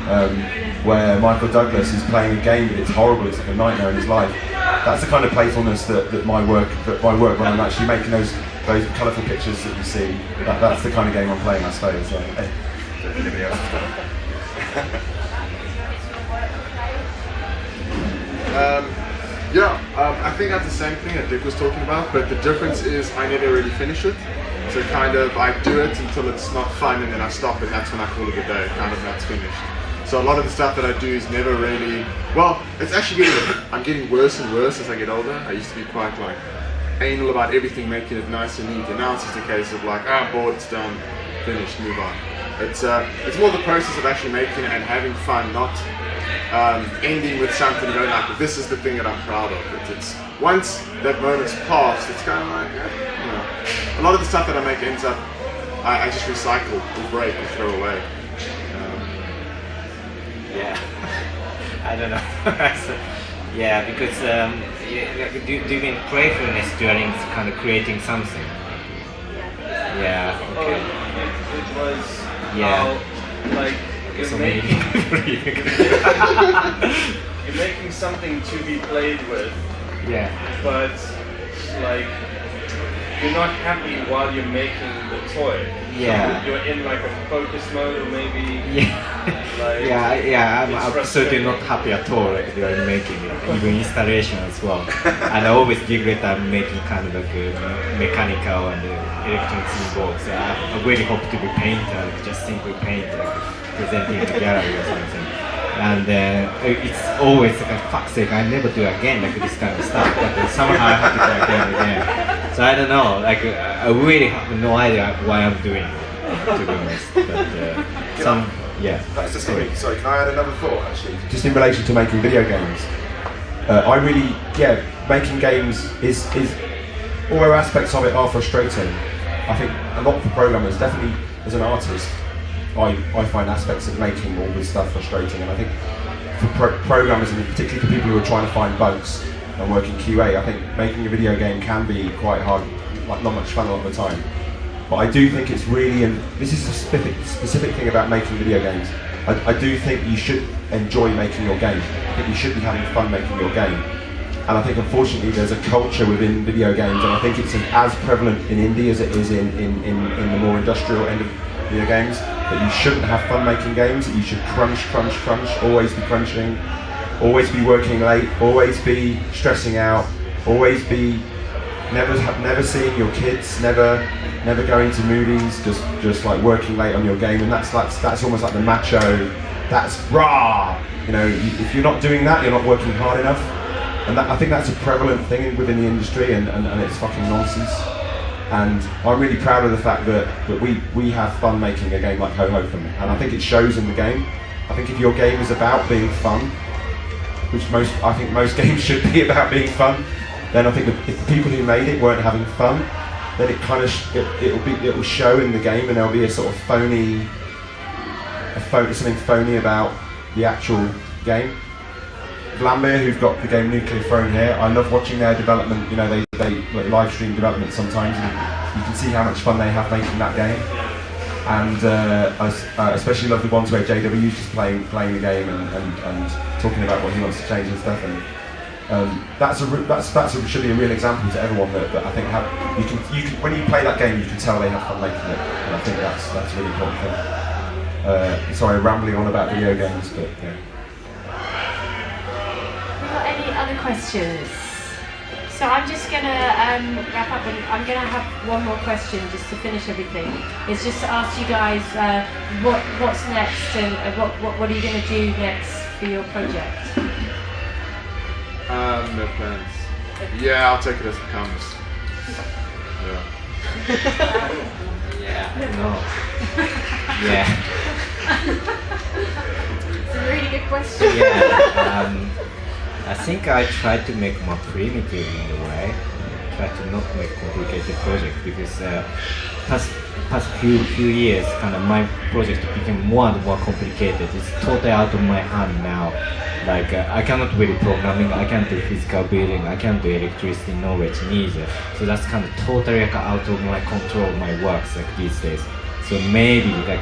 where Michael Douglas is playing a game, but it's horrible. It's like a nightmare in his life. That's the kind of playfulness that my work when I'm actually making those colourful pictures that you see. That's the kind of game I'm playing, I suppose. Anybody else? I think that's the same thing that Dick was talking about, but the difference is I never really finish it. So kind of, I do it until it's not fun, and then I stop, and that's when I call it a day. Kind of, that's finished. So a lot of the stuff that I do is never really, well, it's actually I'm getting worse and worse as I get older. I used to be quite like anal about everything, making it nice and neat, and now it's just a case of like, I'm bored, it's done, finished, move on. It's more the process of actually making it and having fun, not ending with something and going like, this is the thing that I'm proud of. It's once that moment's passed, it's kind of like, you know, a lot of the stuff that I make ends up, I just recycle, or break, or throw away. Yeah, I don't know. So, yeah, because do you mean playfulness during kind of creating something? Yeah. Okay. It was Yeah. like Okay, you're so making you're making something to be played with, Yeah. but like you're not happy while you're making the toy. Yeah. So you're in like a focus mode, or maybe Yeah. like Yeah. I'm it's absolutely frustrating. not happy at all. Like during making it, even installation as well. And I always regret I'm making kind of like mechanical and electronics involved. So I really hope to be painter, like just simply paint, like presenting in the gallery or something. And it's always like, fuck's sake, I never do again like this kind of stuff. But somehow I have to do again and again. So I don't know, like I really have no idea why I'm doing it, to be honest. But That's just sorry, can I add another thought actually? Just in relation to making video games, I really, making games is all aspects of it are frustrating. I think a lot for programmers, definitely as an artist, I find aspects of making all this stuff frustrating, and I think for programmers, and particularly for people who are trying to find bugs and work in QA, I think making a video game can be quite hard, like not much fun a lot of the time. But I do think it's really, and this is a specific thing about making video games, I do think you should enjoy making your game. I think you should be having fun making your game. And I think unfortunately there's a culture within video games, and I think it's as prevalent in indie as it is in the more industrial end of video games, that you shouldn't have fun making games, that you should crunch, always be crunching, always be working late, always be stressing out, always be never seeing your kids, never going to movies, just like working late on your game, and that's almost like the macho, that's rah, you know, if you're not doing that, you're not working hard enough, and I think that's a prevalent thing within the industry, and it's fucking nonsense. And I'm really proud of the fact that we have fun making a game like Ho-Ho-Fun, and I think it shows in the game. I think if your game is about being fun, which I think most games should be about being fun, then I think if the people who made it weren't having fun, then it kind of it will show in the game, and there'll be a sort of something phony about the actual game. Vlambeer, who've got the game Nuclear Throne here, I love watching their development. You know, they live stream development sometimes, and you can see how much fun they have making that game. And I especially love the ones where JW's just playing the game and talking about what he wants to change and stuff. And that should be a real example to everyone that I think you can when you play that game, you can tell they have fun making it, and I think that's a really important thing. Sorry, rambling on about video games, but yeah. Any other questions? So I'm just going to wrap up, and I'm going to have one more question just to finish everything. It's just to ask you guys what's next, and what are you going to do next for your project? No plans. Yeah, I'll take it as it comes. Yeah. No. Yeah. It's a really good question. Yeah. I think I tried to make more primitive in a way. Try to not make complicated project, because past few years, kind of my project became more and more complicated. It's totally out of my hand now. Like I cannot really programming, I can't do physical building, I can't do electricity knowledge neither. So that's kind of totally like out of my control, my works like these days. So maybe like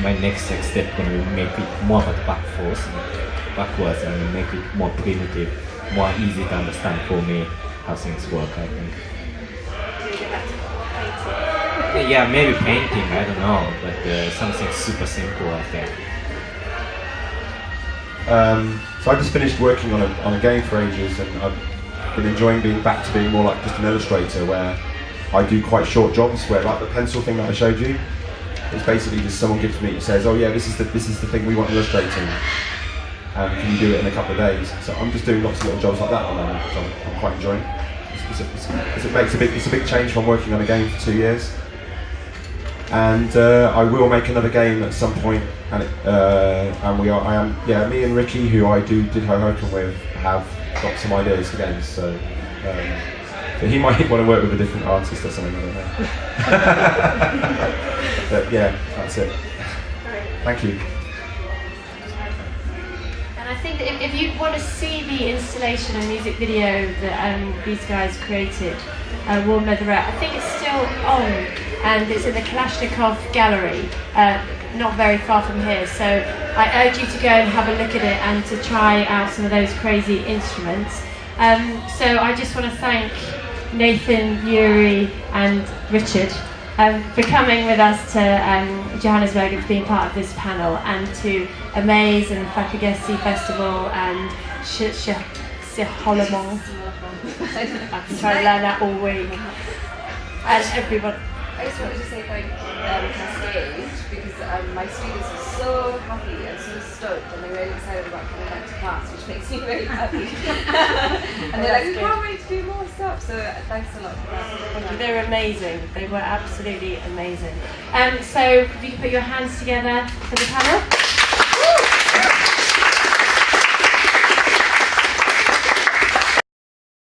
my next step gonna be make it more of a backwards and make it more primitive, more easy to understand for me how things work, I think. Yeah, maybe painting, I don't know, but something super simple, I think. So I just finished working on a game for ages, and I've been enjoying being back to being more like just an illustrator, where I do quite short jobs where, like the pencil thing that I showed you, it's basically just someone gives me, says, oh yeah, this is the thing we want illustrating, and can you do it in a couple of days? So I'm just doing lots of little jobs like that at the moment, which I'm quite enjoying. It's a big change from working on a game for 2 years, and I will make another game at some point, and me and Ricky, who I did Hoboken with, have got some ideas for games. So he might want to work with a different artist or something. I don't know. But yeah, that's it. Thank you. I think that if you want to see the installation and music video that these guys created, Warm Leatherette, I think it's still on, and it's in the Kalashnikov Gallery, not very far from here. So I urge you to go and have a look at it and to try out some of those crazy instruments. So I just want to thank Nathan, Yuri, and Richard for coming with us to Johannesburg and being part of this panel, and to Amaze and Fakagesi Festival and Siholemon. I've been trying to learn that all week. And everyone. I just wanted to say thank Cascade, because my students are so happy and so stoked, and they're really excited about coming back to class, which makes me really happy. And they're like, we can't wait to do more stuff, so thanks a lot for that. They're amazing. They were absolutely amazing. So if you can put your hands together for the panel.